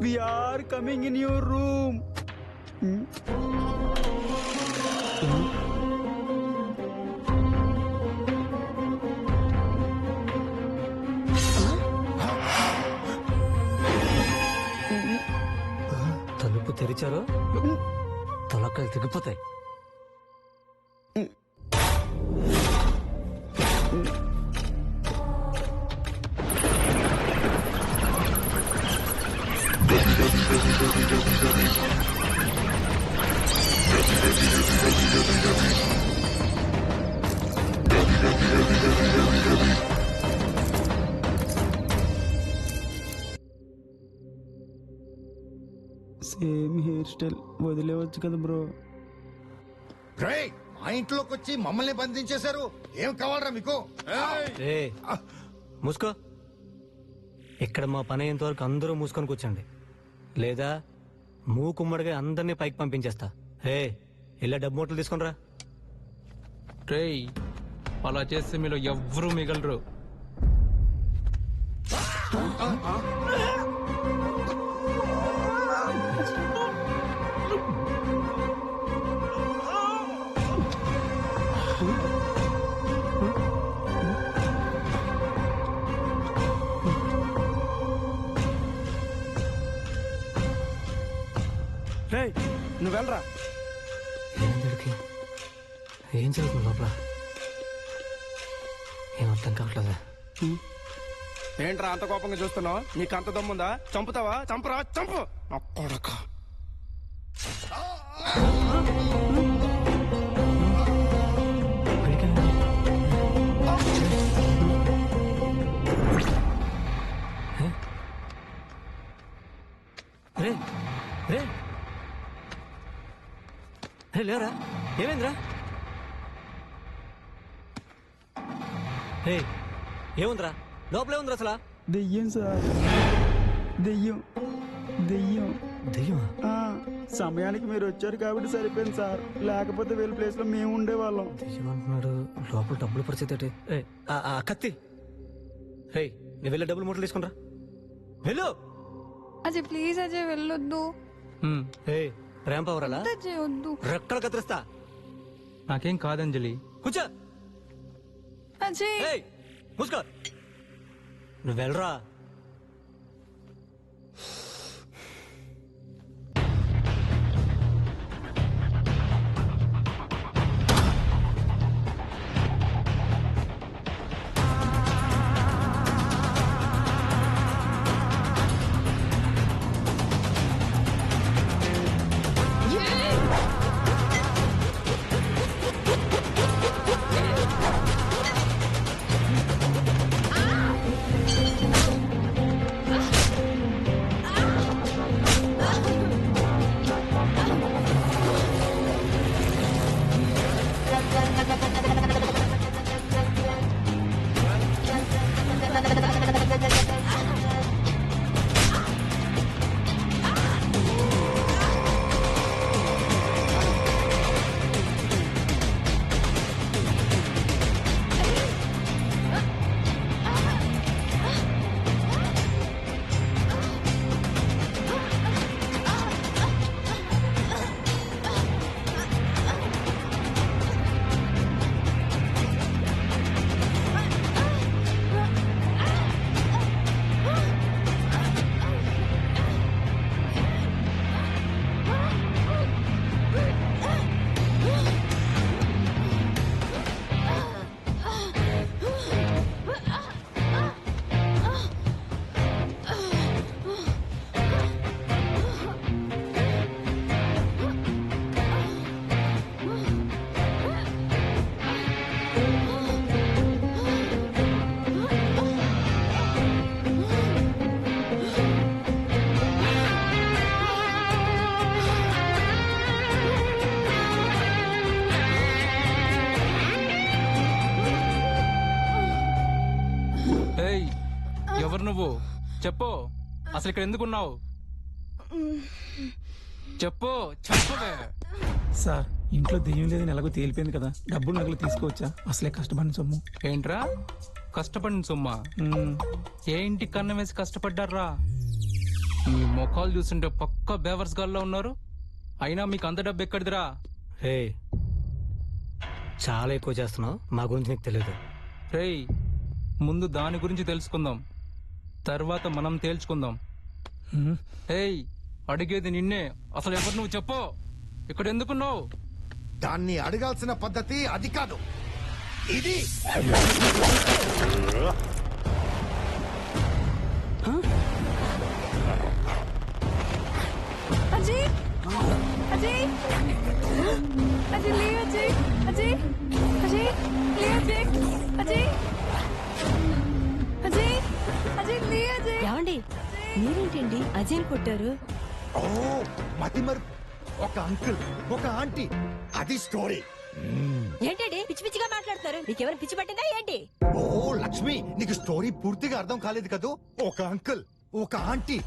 we are coming in your room. తలుపు తెరిచారో తలకాయలు తెగిపోతాయి. సేమ్ హెయిర్ స్టైల్, వదిలేవచ్చు కదా బ్రో. మా ఇంట్లోకి వచ్చి మమ్మల్ని బంధించేశారు, ఏం కావాలరా మీకు? మూసుకో. ఇక్కడ మా పని అయ్యేంత వరకు అందరూ మూసుకొని కూర్చోండి, లేదా మూకుమ్మడిగా అందరినీ పైకి పంపించేస్తా. ఇలా డబ్బు మూటలు తీసుకునిరా. రేయ్, అలా చేస్తే మీలో ఎవ్వరూ మిగలరు. నువ్వు వెళ్ళరా. ఏం జరుగుతుంది లోపల? ఏం అర్థం కావట్లేదా? ఏంట్రా అంత కోపంగా చూస్తున్నావు? నీకు అంత దమ్ముందా? చంపుతావా? చంపరా, చంపు. రే రే రే, లేరా? ఏమైందిరా? ఏముందిరా లోపలే? ఉందిరా అసలు? దెయ్యం సార్, దెయ్యం దెయ్యం దెయ్యమా? సమయానికి మీరు వచ్చారు కాబట్టి సరిపోయింది సార్, లేకపోతే వీళ్ళ ప్లేస్ లో మేము ఉండేవాళ్ళం. దెయ్యం అంటున్నాడు, లోపల డబ్బుల పరిస్థితి ఏంటి? కత్తి. నేను వెళ్ళే డబ్బులు మూటలు తీసుకునిరా, వెళ్ళు. అజయ్ ప్లీజ్ అజయ్ వెళ్ళొద్దు. ప్రేమ పవరాలా? అజయ్ వద్దు, రెక్కలు కత్తిరిస్తా. నాకేం కాదంజలి. కూర్చో. అజయ్ మూసుకో. నువ్వు వెళ్ళరా. ఏయ్ ఎవరు నువ్వు? చెప్పు, అసలు ఇక్కడ ఎందుకున్నావు? చెప్పు, చెప్పవే. సార్ ఇంట్లో దెయ్యం లేదని ఎలాగో తేలిపోయింది కదా, డబ్బులు నగలు తీసుకోవచ్చా? అసలే కష్టపడిన సొమ్ము. ఏంట్రా కష్టపడిన సొమ్మా? ఏ ఇంటికి కన్నం వేసి కష్టపడ్డారా? మీ ముఖాలు చూస్తుంటే పక్క బేవర్స్ గాల్లో ఉన్నారు. అయినా మీకు అంత డబ్బు ఎక్కడిదిరా? రే చాలా ఎక్కువ చేస్తున్నావు, మా గురించి నీకు తెలియదు. రేయ్ ముందు దాని గురించి తెలుసుకుందాం, తర్వాత మనం తేల్చుకుందాం. ఏయ్ అడిగేది నిన్నే, అసలు ఎవరు నువ్వు? చెప్పు, ఇక్కడ ఎందుకున్నావు? దాన్ని అడగాల్సిన పద్ధతి అది కాదు, ఇది. అజయ్ అజయ్ అజయ్ లే అజయ్ అజయ్ అజయ్ లే అజయ్ అజయ్ అజయ్ అజయ్ లే అజయ్. ఏమండి మీరేంటండి అజయ్ కొట్టారు? ఓ మతిమరు, ఒక అంకుల్ ఒక ఆంటీ, అది స్టోరీ. ఏంటండి పిచ్చి పిచ్చిగా మాట్లాడతారు? నీకేమైనా పిచ్చి పట్టిందా ఏంటి? ఓ లక్ష్మి, నీకు స్టోరీ పూర్తిగా అర్థం కాలేదు కదూ. ఒక అంకుల్ ఒక ఆంటీ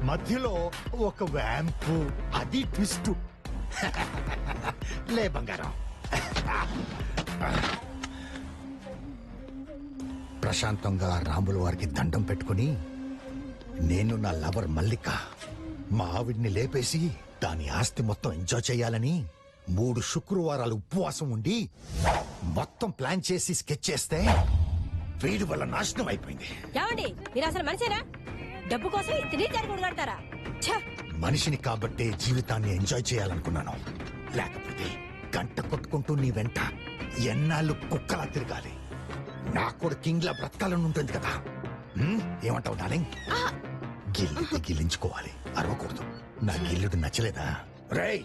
మధ్యలో ఒక వ్యాంపు, అది ట్విస్ట్. లే బంగారం. ప్రశాంతంగా రాముల వారికి దండం పెట్టుకుని నేను నా లవర్ మల్లిక మా ఆవిడ్ని లేపేసి దాని ఆస్తి మొత్తం ఎంజాయ్ చేయాలని 3 శుక్రవారాలు ఉపవాసం ఉండి మొత్తం ప్లాన్ చేసి స్కెచ్ చేస్తే వీడి వల్ల నాశనం అయిపోయింది. ఏమండి మీరు అసలు మనిషేనా? డబ్బు కోసం ఇంత నీచారు కొడగడతారా? మనిషిని కాబట్టే జీవితాన్ని ఎంజాయ్ చేయాలనుకున్నాను, లేకపోతే గంట కొట్టుకుంటూ నీ వెంట ఎన్నాళ్ళు కుక్కలా తిరగాలి. నాకు కూడా కింగ్ లా బ్రతకాలని ఉంటుంది కదా. ఏమంటావు డార్లింగ్? గిల్లి గిల్లించుకోవాలి, అరవకూడదు. నా గిల్లుడు నచ్చలేదా? రేయ్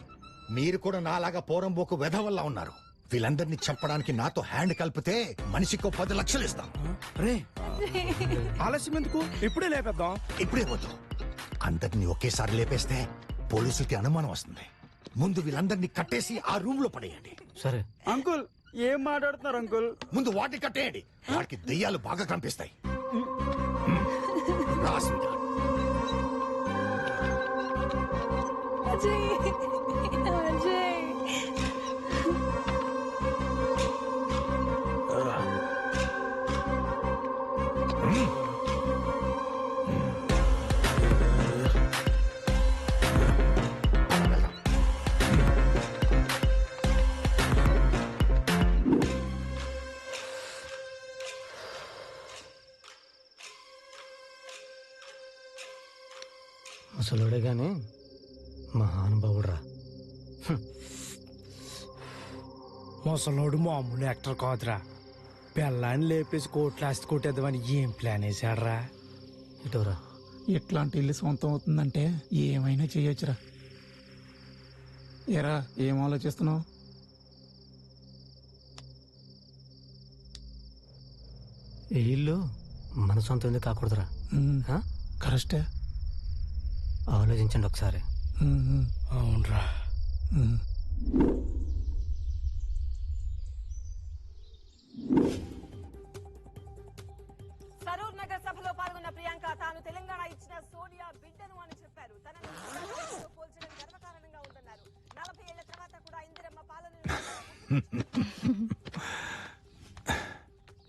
మీరు కూడా నాలాగా పోరంబోకు వెధవల్లా ఉన్నారు. వీళ్ళందరినీ చంపడానికి నాతో హ్యాండ్ కలిపితే మనిషికో 10 లక్షలు ఇస్తాం. రే ఆలస్యం ఎందుకు, ఇప్పుడే లేపేద్దాం. ఇప్పుడే వద్దు, అందరినీ ఒకేసారి లేపేస్తే పోలీసులకి అనుమానం వస్తుంది. ముందు వీళ్ళందరినీ కట్టేసి ఆ రూమ్ లో పడేయండి. సరే అంకుల్ ఏం మాట్లాడుతున్నారు అంకుల్? ముందు వాటిని కట్టేయండి, వాటికి దెయ్యాలు బాగా కనిపిస్తాయి. అజయ్ అజయ్ ముసలోడే గాని మహానుభావుడురా. ముసలోడు మామూలు యాక్టర్ కాదురా, పిల్లాన్ని లేపేసి కోట్లు ఆస్తి కొట్టేద్దామని ఏం ప్లాన్ వేసాడరా? ఇటోరా, ఇట్లాంటి ఇల్లు సొంతం అవుతుందంటే ఏమైనా చేయొచ్చురా. ఎరా ఏం ఆలోచిస్తున్నావు? ఈ ఇల్లు మన సొంతం ఎందుకు కాకూడదురా? కరెక్టే, ఆలోచించండి ఒకసారి. అవునరా. సరూర్ నగర్ సభలో పాల్గొన్న ప్రియాంక తాను తెలంగాణ ఇచ్చిన సోనియా బిడ్డను అని చెప్పారు. తనను పోల్చడం గర్వకారణంగా ఉందన్నారు. 40 ఏళ్ల తర్వాత కూడా ఇందిరమ్మ పాలన.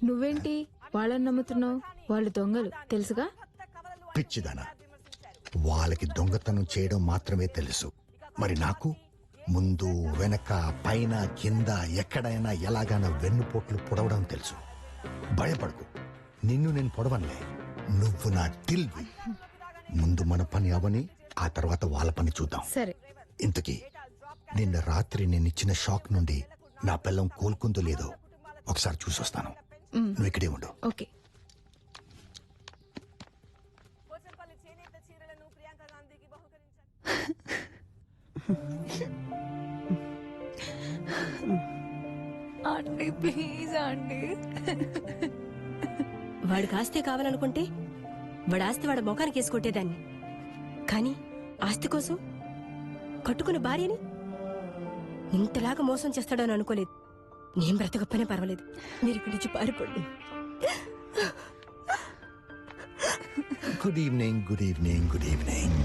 నువ్వేంటి వాళ్ళని నమ్ముతున్నావు? వాళ్ళు దొంగలు తెలుసుగా. పిచ్చిదానా, వాళ్ళకి దొంగతనం చేయడం మాత్రమే తెలుసు. మరి నాకు ముందు వెనక పైన కింద ఎక్కడైనా ఎలాగైనా వెన్నుపోట్లు పొడవడం తెలుసు. భయపడకు, నిన్ను నేను పొడవనులే, నువ్వు నా దిల్వి. ముందు మన పని అవని, ఆ తర్వాత వాళ్ళ పని చూద్దాం. సరే. ఇంతకీ నిన్న రాత్రి నేనిచ్చిన షాక్ నుండి నా పిల్లం కోలుకుందో లేదో ఒకసారి చూసొస్తాను. నువ్వు ఇక్కడే ఉండు. ఓకే. Aunty please aunty. వాడికి ఆస్తి కావాలనుకుంటే వాడి ఆస్తి వాడి ముఖానికి వేసుకొట్టేదాన్ని. కానీ ఆస్తి కోసం కట్టుకున్న భార్యని ఇంతలాగా మోసం చేస్తాడని అనుకోలేదు. నేను బ్రతకప్పనే పర్వాలేదు, మీరు ఇక్కడి నుంచి పారిపోండి. Good evening, good evening, good evening.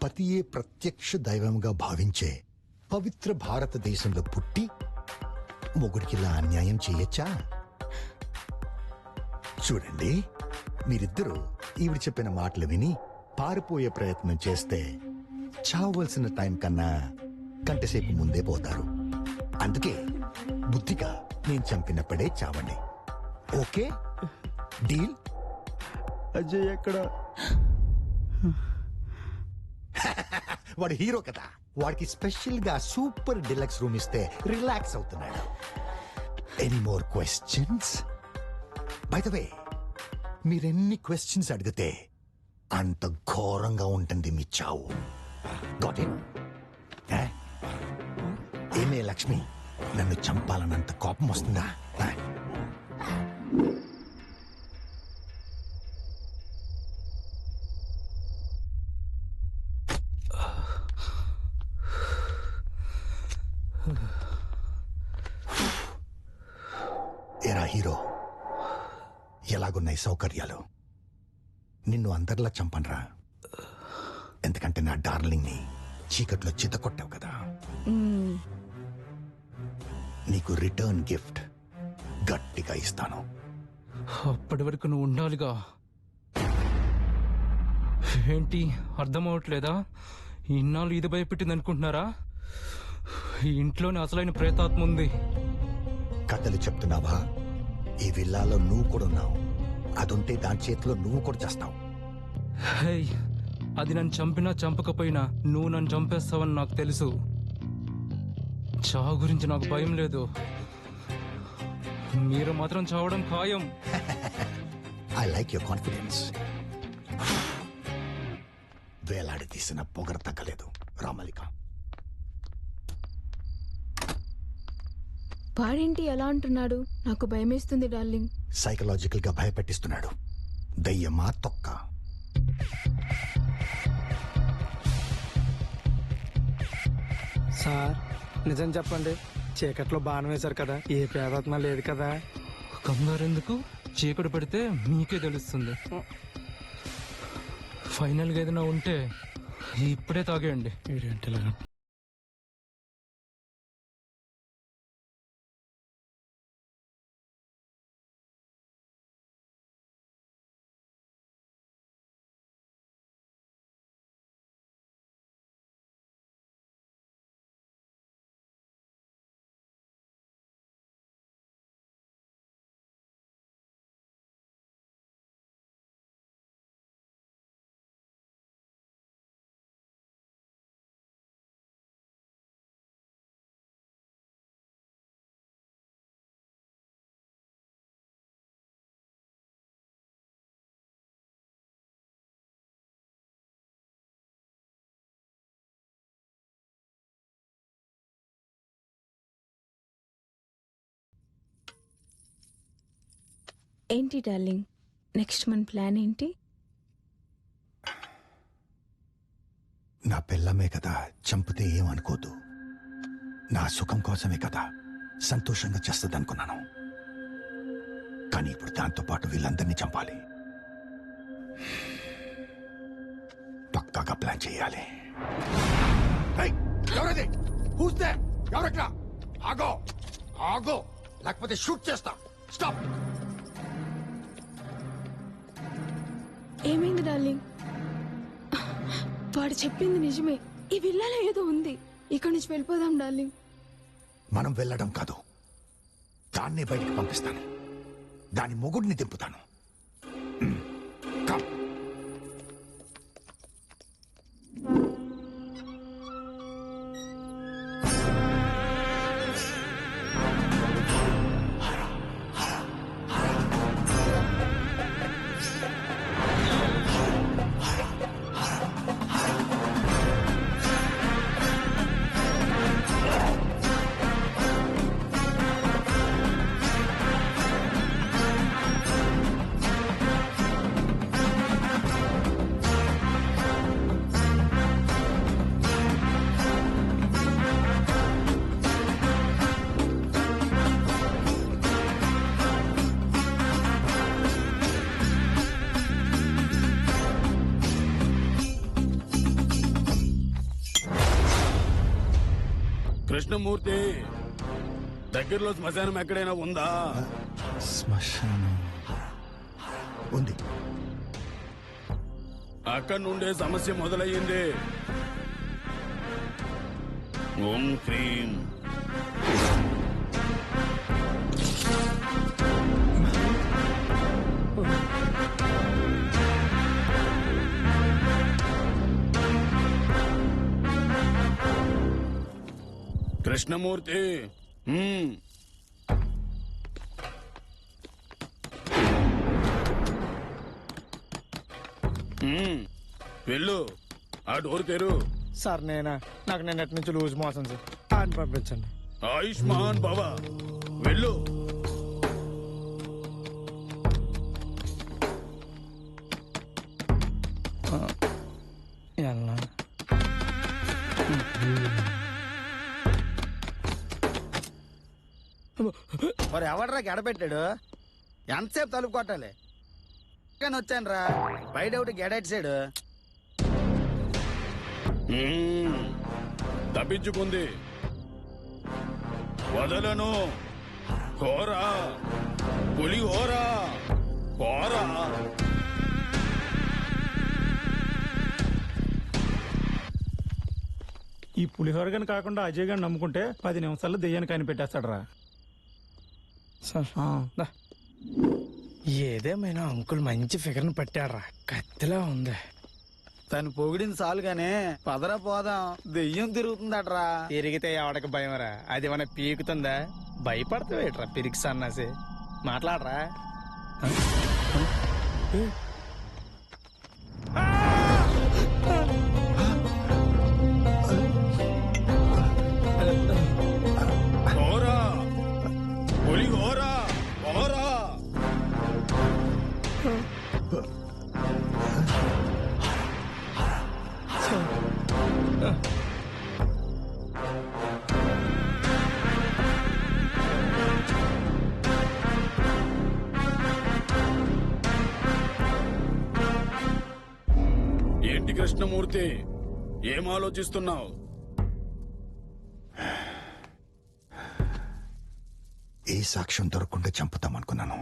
పతియే ప్రత్యక్ష దైవంగా భావించే పవిత్ర భారతదేశంలో పుట్టి మొగుడికిలా అన్యాయం చేయొచ్చా? చూడండి, మీరిద్దరూ ఈవిడ చెప్పిన మాటలు విని పారిపోయే ప్రయత్నం చేస్తే చావవలసిన టైం కన్నా గంటసేపు ముందే పోతారు. అందుకే బుద్ధిగా నేను చంపినప్పుడే చావండి. Okay deal? అజయ్ ఎక్కడ? వాడు హీరో కదా, వాడికి స్పెషల్ గా సూపర్ డిలక్స్ రూమ్ ఇస్తే రిలాక్స్ అవుతున్నాడు. Any more questions? By the way, మీరెన్ని క్వశ్చన్స్ అడిగితే అంత ఘోరంగా ఉంటుంది మీ చావు. Got it? ఏమే లక్ష్మి, నన్ను చంపాలన్నంత కోపం వస్తుందా? ఏరా హీరో, ఎలాగున్నాయి సౌకర్యాలు? నిన్ను అందరిలా చంపనరా, ఎందుకంటే నా డార్లింగ్ ని చీకట్లో చిత కొట్టావు కదా. నీకు రిటర్న్ గిఫ్ట్ గట్టిగా ఇస్తాను. అప్పటి వరకు నువ్వు ఉండాలిగా. ఏంటి అర్థం అవట్లేదా? ఇన్నాళ్ళు ఇది భయపెట్టింది అనుకుంటున్నారా? ఈ ఇంట్లోనే అసలైన ప్రేతాత్మ ఉంది. కథలు చెప్తున్నావా? ఈ విల్లాలో నువ్వు కూడా ఉన్నావు. అదుంటే దాని చేతిలో నువ్వు కూడా చేస్తావు. హే, అది నన్ను చంపినా చంపకపోయినా నువ్వు నన్ను చంపేస్తావని నాకు తెలుసు. చావు గురించి నాకు భయం లేదు. మీరు మాత్రం చావడం ఖాయం. I like your confidence. వేలాడి తీసిన పొగర తగ్గలేదు రామలిక. వాడేంటి ఎలా అంటున్నాడు? నాకు భయమేస్తుంది డార్లింగ్. సైకలాజికల్ గా భయపెట్టిస్తున్నాడు. దయ్యమా తొక్క? సార్ నిజం చెప్పండి, చీకట్లో బాణం వేశారు కదా, ఏ పేదాత్మ లేదు కదా? కంగారెందుకు? చీకటి పడితే మీకే తెలుస్తుంది. ఫైనల్గా ఏదైనా ఉంటే ఇప్పుడే తాగేయండి. ఏంటి డార్లింగ్, నెక్స్ట్ మన ప్లాన్ ఏంటి? నా పిల్లమే కదా, చంపితే ఏమనుకోదు. నా సుఖం కోసమే కదా సంతోషంగా చేస్తుంది అనుకున్నాను. కానీ ఇప్పుడు దాంతో పాటు వీళ్ళందరినీ చంపాలి. పక్కాగా ప్లాన్ చేయాలి. ఎవరది? ఎవరట్లా? ఆగో ఆగో, లేకపోతే షూట్ చేస్తా. స్టాప్. ఏమైంది డార్లింగ్? వాడు చెప్పింది నిజమే, ఈ విల్లాలో ఏదో ఉంది. ఇక్కడి నుంచి వెళ్ళిపోదాం డార్లింగ్. మనం వెళ్ళడం కాదు, దాన్నే బయటికి పంపిస్తాను. దాని మొగుడిని దింపుతాను. కమ్. కృష్ణమూర్తి, దగ్గరలో శ్మశానం ఎక్కడైనా ఉందా? శ్మశానం ఉంది. అక్కడి నుండే సమస్య మొదలయ్యింది. ఓం హ్రీం. కృష్ణమూర్తి, వెళ్ళు, ఆ డోర్ తెరు. సార్ నేనా? నాకు నేను ఎటు నుంచి లూజ్ మోసం సార్, అని పంపించండి. ఆయుష్మాన్ భవ, వెళ్ళు. ఎలా మరి ఎవడరా గెడబెట్టాడు? ఎంతసేపు తలుపు కొట్టాలి? కానీ వచ్చాను రా, బయట ఒకటి గెడెట్సాడు. తప్పించుకుంది, వదలను. హోరా, పులి హోరా, హోరా. ఈ పులిహోర గాని కాకుండా అజయ్ గారిని నమ్ముకుంటే 10 నిమిషాల్లో దెయ్యాన్ని కనిపెట్టేస్తాడు రా. ఏదేమైనా అంకుల్ మంచి ఫిగర్ని పట్టాడ్రా, కత్తిలా ఉంది. తను పొగిడింది చాలు గానే, పదరా పోదాం, దెయ్యం తిరుగుతుందట్రా. తిరిగితే ఎవడకి భయమరా? అది మన పీకుతుందా? భయపడతావేట్రా పిరికి సన్నాసి, మాట్లాడరా. హోరా, పులి హోరా, హోరా. ఏంటి కృష్ణమూర్తి, ఏం ఆలోచిస్తున్నావు? ఏ సాక్ష్యం దొరకకుండా చంపుతామనుకున్నాను.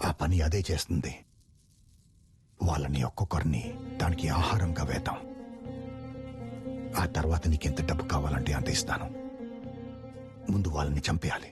ఆ పని అదే చేస్తుంది. వాళ్ళని ఒక్కొక్కరిని దానికి ఆహారంగా వేద్దాం. ఆ తర్వాత నీకెంత డబ్బు కావాలంటే అంత ఇస్తాను. ముందు వాళ్ళని చంపేయాలి.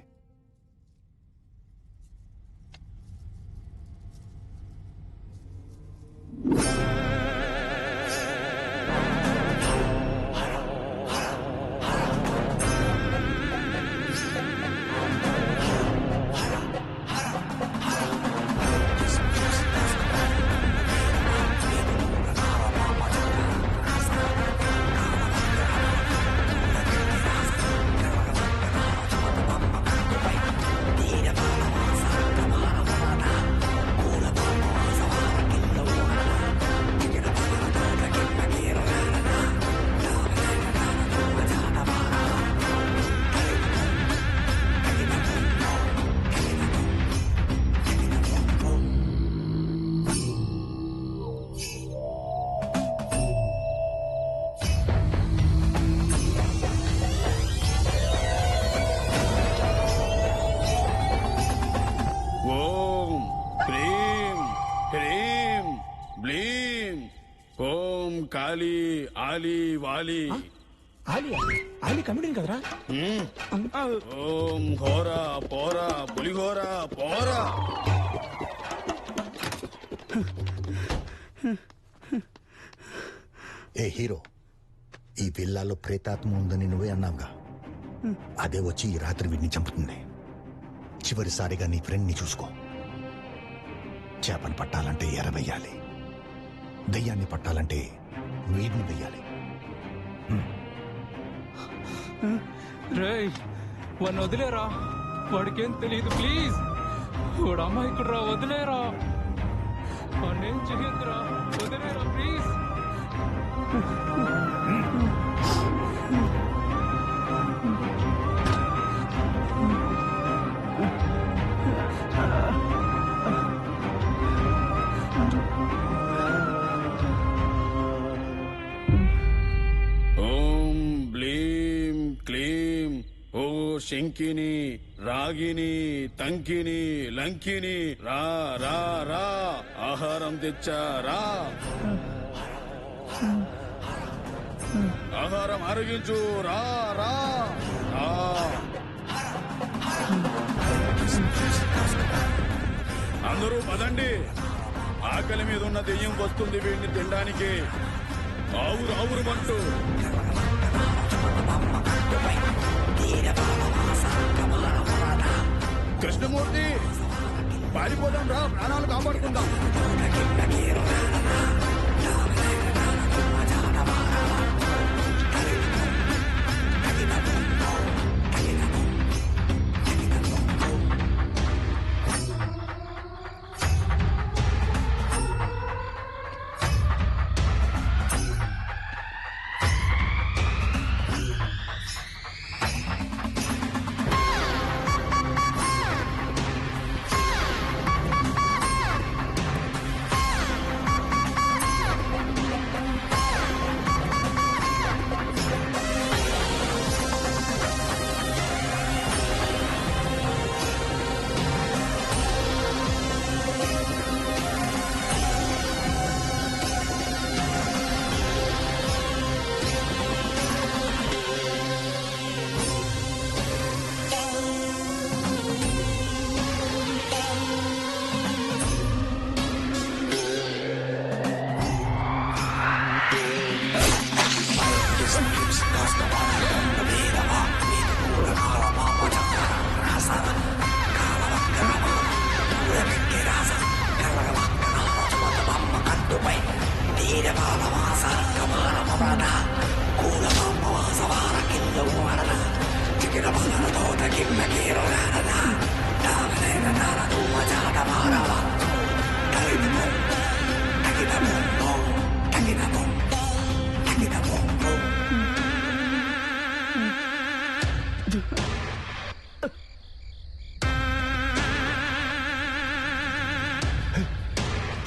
కాళీ ఆలి వాలి. ఆలి కమిడియన్ కదరా? ఓం హోరా పోరా పులిహోరా పోరా. ఏ హీరో, ఈ విల్లాలో ప్రేతాత్మ ఉందని నువ్వే అన్నావుగా, అదే వచ్చి ఈ రాత్రి వీడిని చంపుతుంది. చివరిసారిగా నీ ఫ్రెండ్ని చూసుకో. చేపను పట్టాలంటే ఎర వెయ్యాలి, దయ్యాన్ని పట్టాలంటే వీడిని వెయ్యాలి. రేయ్, వాడిని వదిలేరా, వాడికేం తెలియదు ప్లీజ్. వాడు అమ్మాయికుడు రా, వదిలేరా, వాడినేం చేయొద్దురా, వదిలేరా ప్లీజ్. ఓం బ్లీ శంకిని రాగిని తంకిని లంకిని రా రా రా ఆహారం తెచ్చా రా ఆహారం అరిగించు రా రా రా అందరూ పదండి ఆకలి మీద ఉన్న దెయ్యం వస్తుంది వీడిని తినడానికి ఆవురు ఆవురు అంటూ కృష్ణమూర్తి పారిపోదాం రా ప్రాణాలు కాపాడుకుందాం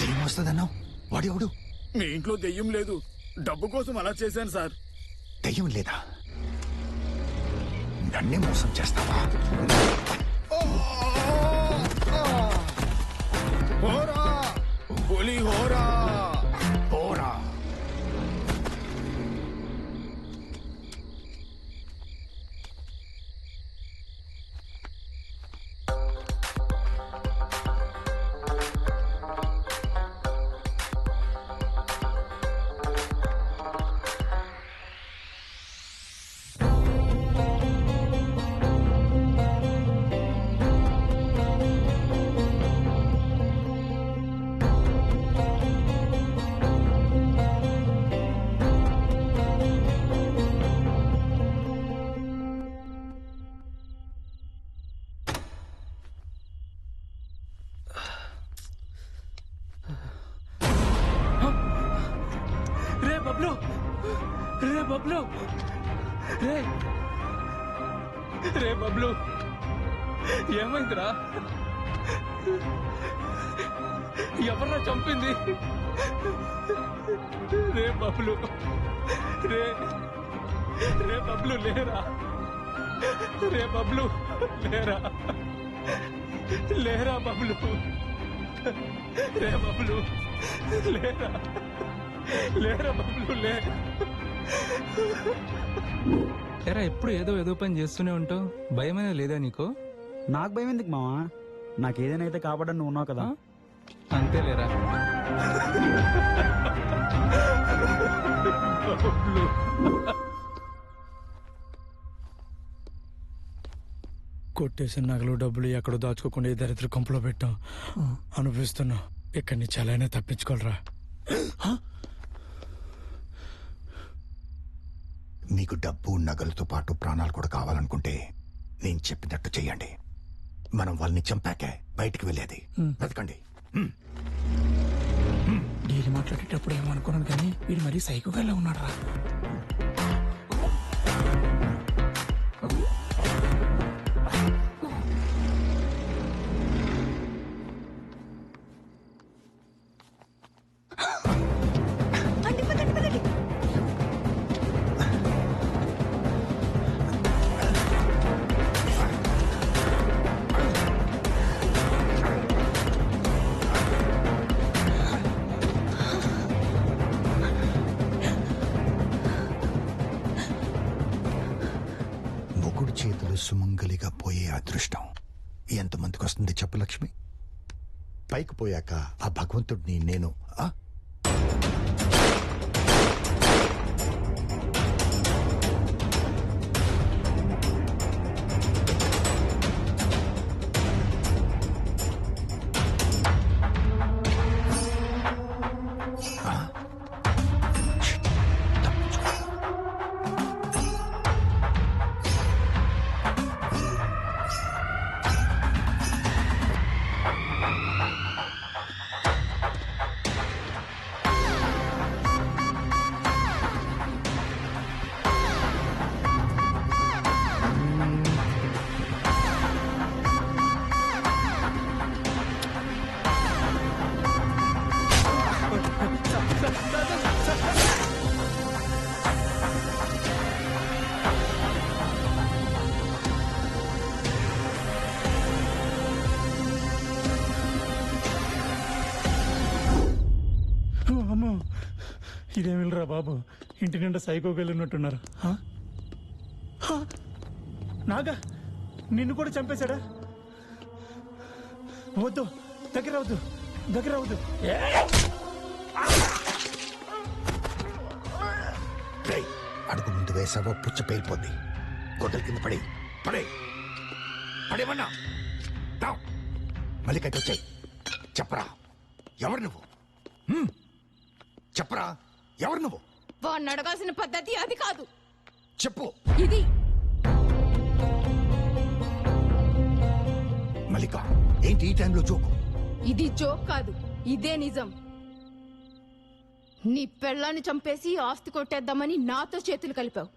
ఏమొస్తుందన్నావు? వాడెవడు? మీ ఇంట్లో దెయ్యం లేదు, డబ్బు కోసం అలా చేశాను సార్. దెయ్యం లేదా? నన్నే మోసం చేస్తావా? హోరా పులి హోరా హోరా. బబ్లు రే బబ్లు రే రే బబ్లు ఏమైందిరా? ఎవర్రా చంపింది? రే బబ్లు రే రే బబ్లు లేరా? రే బబ్లు లేరా? లేరా బబ్లు? రే బబ్లు లేరా? లేరా బబ్లు లే. ఎరా ఎప్పుడు ఏదో ఏదో పని చేస్తూనే ఉంటావు, భయమైనా లేదా నీకు? నాకు భయం ఎందుకు మావా? నాకు ఏదైనా అయితే కాపాడని నువ్వు ఉన్నావు కదా. అంతేలేరా. కొట్టేసిన నగలు డబ్బులు ఎక్కడో దాచుకోకుండా ఈ దరిద్ర కొంపలో పెట్టాం. అనిపిస్తున్నా ఇక్కడి నుంచి ఎలా అయినా తప్పించుకోలరా. మీకు డబ్బు నగలతో పాటు ప్రాణాలు కూడా కావాలనుకుంటే నేను చెప్పినట్టు చెయ్యండి. మనం వాళ్ళని చంపాకే బయటికి వెళ్ళేది. బతకండి. డీల్ మాట్లాడేటప్పుడు ఏమనుకున్నాను కానీ వీడు మరీ సైకోగానే ఉన్నాడు రా. వస్తుంది చెప్పు లక్ష్మి? పైకి పోయాక ఆ భగవంతుడిని నేను అమ్మో, ఇదేమిలరా బాబు, ఇంటి నిండా సైకోకి వెళ్ళినట్టున్నారు. నాగా నిన్ను కూడా చంపేశాడా? వద్దు, దగ్గర అవద్దు, దగ్గర అవద్దు. అడుగు ముందు వేసావో పుచ్చ పేలిపోద్ది. గొడ్డల కింద పడి పడే పడేమన్నా మళ్ళీ కట్టి వచ్చాయి. చెప్పరా ఎవరు నువ్వు? చెప్పరా ఎవరు నువ్వు? వాడిని అడగాల్సిన పద్ధతి అది కాదు. చెప్పు. ఇది మల్లిక, ఏంటి ఈ టైంలో జోకు? ఇది జోక్ కాదు, ఇదే నిజం. నీ పెళ్ళాన్ని చంపేసి ఆస్తి కొట్టేద్దామని నాతో చేతులు కలిపావు.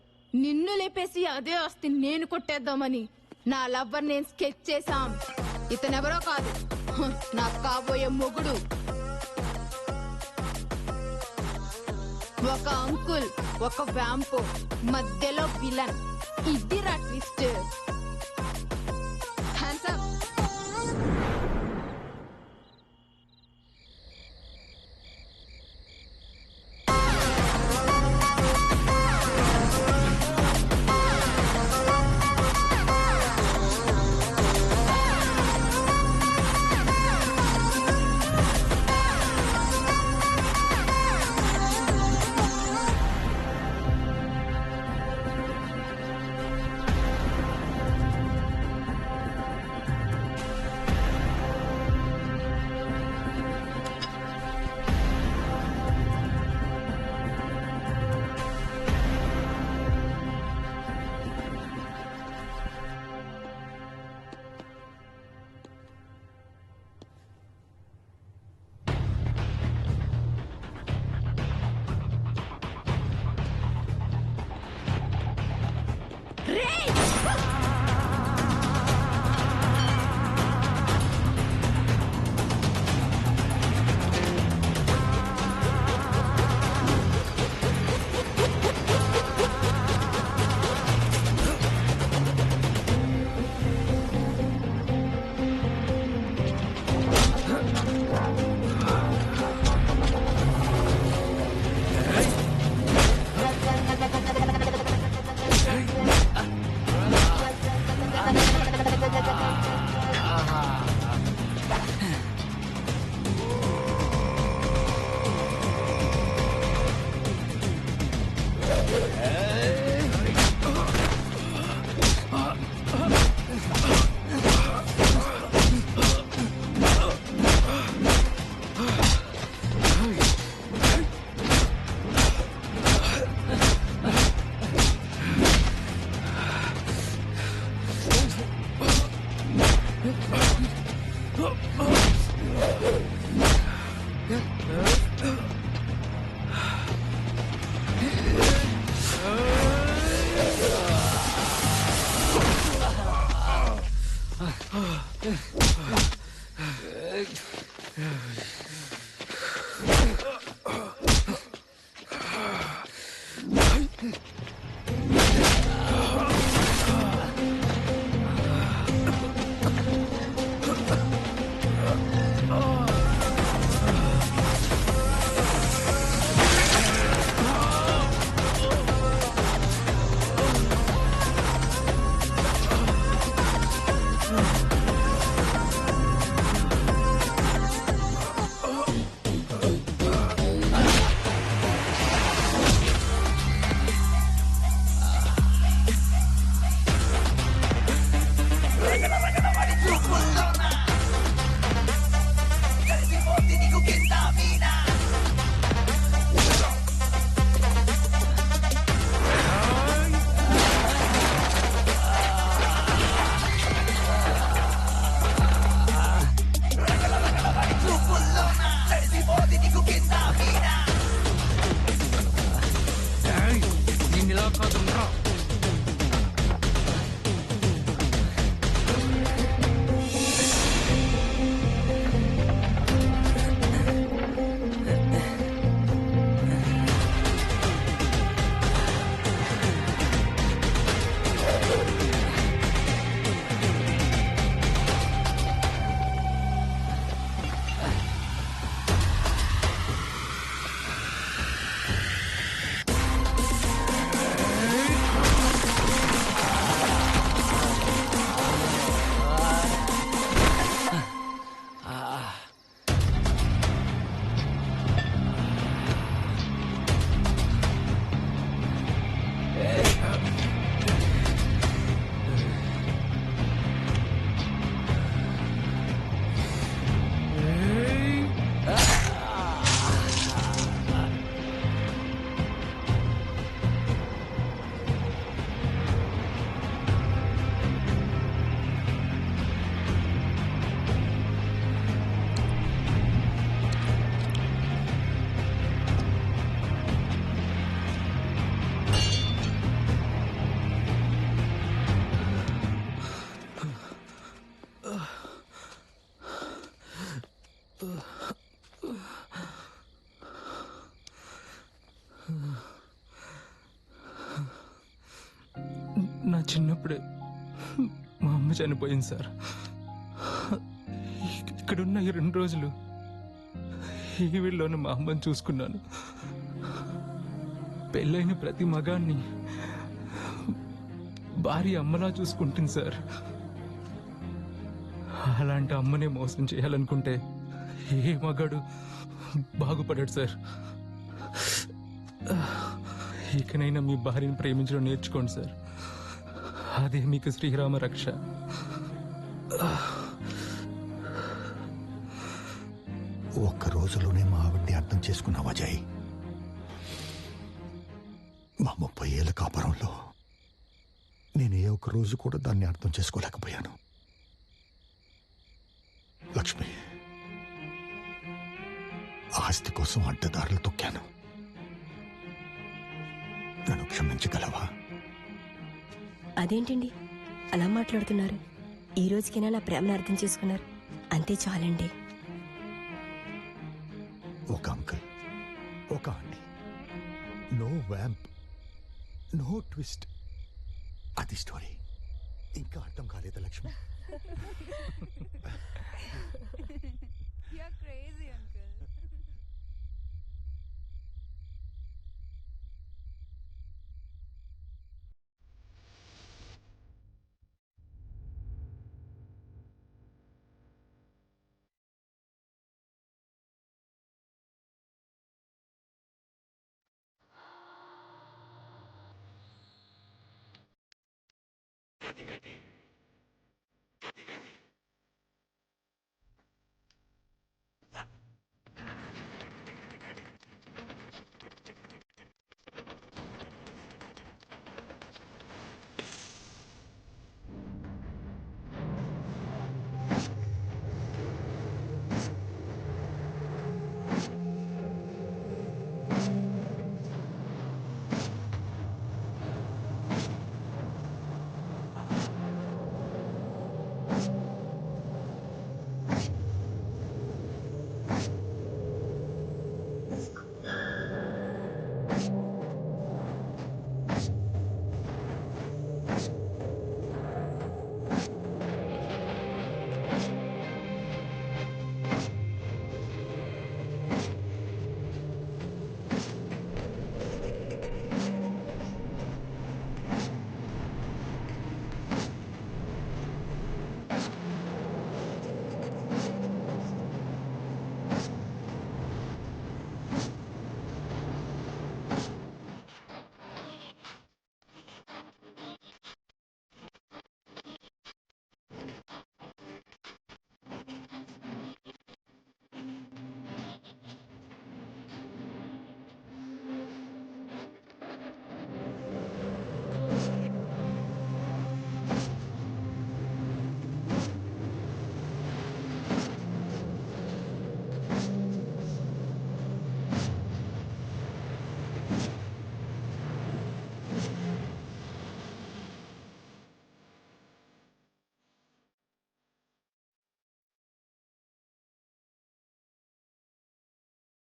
నిన్ను లేపేసి అదే ఆస్తి నేను కొట్టేద్దామని నా లవ్వర్ నేను స్కెచ్ చేశాం. ఇతనెవరో కాదు, నాకు కాబోయే మొగుడు. ఒక అంకుల్, ఒక వ్యాంపో, మధ్యలో విలన్. ఇదిరా ట్విస్ట్. Hands up. నా చిన్నప్పుడే మా అమ్మ చనిపోయింది సార్. ఇక్కడున్న ఈ 2 రోజులు ఈ వీళ్ళలోనే మా అమ్మని చూసుకున్నాను. పెళ్ళైన ప్రతి మగాన్ని భార్య అమ్మలా చూసుకుంటుంది సార్. అలాంటి అమ్మనే మోసం చేయాలనుకుంటే ఏ మగాడు బాగుపడాడు సార్. ఇకనైనా మీ భార్యను ప్రేమించడం నేర్చుకోండి సార్. అదే మీకు శ్రీరామ రక్ష. ఒక్క రోజులోనే మా ఆవిడ్ని అర్థం చేసుకున్నావా జై? మా 30 ఏళ్ళ కాపురంలో నేను ఏ ఒక్క రోజు కూడా దాన్ని అర్థం చేసుకోలేకపోయాను. లక్ష్మి, ఆస్తి కోసం అడ్డదారులు తొక్కాను. నన్ను క్షమించగలవా? అదేంటండి అలా మాట్లాడుతున్నారు? ఈ రోజుకైనా నా ప్రేమను అర్థం చేసుకున్నారు, అంతే చాలండి. ఒక అంకుల్, ఒక aunty, no vamp, no twist. అది స్టోరీ. ఇంకా అర్థం కాలేదా లక్ష్మి? You're crazy, uncle. గట్టి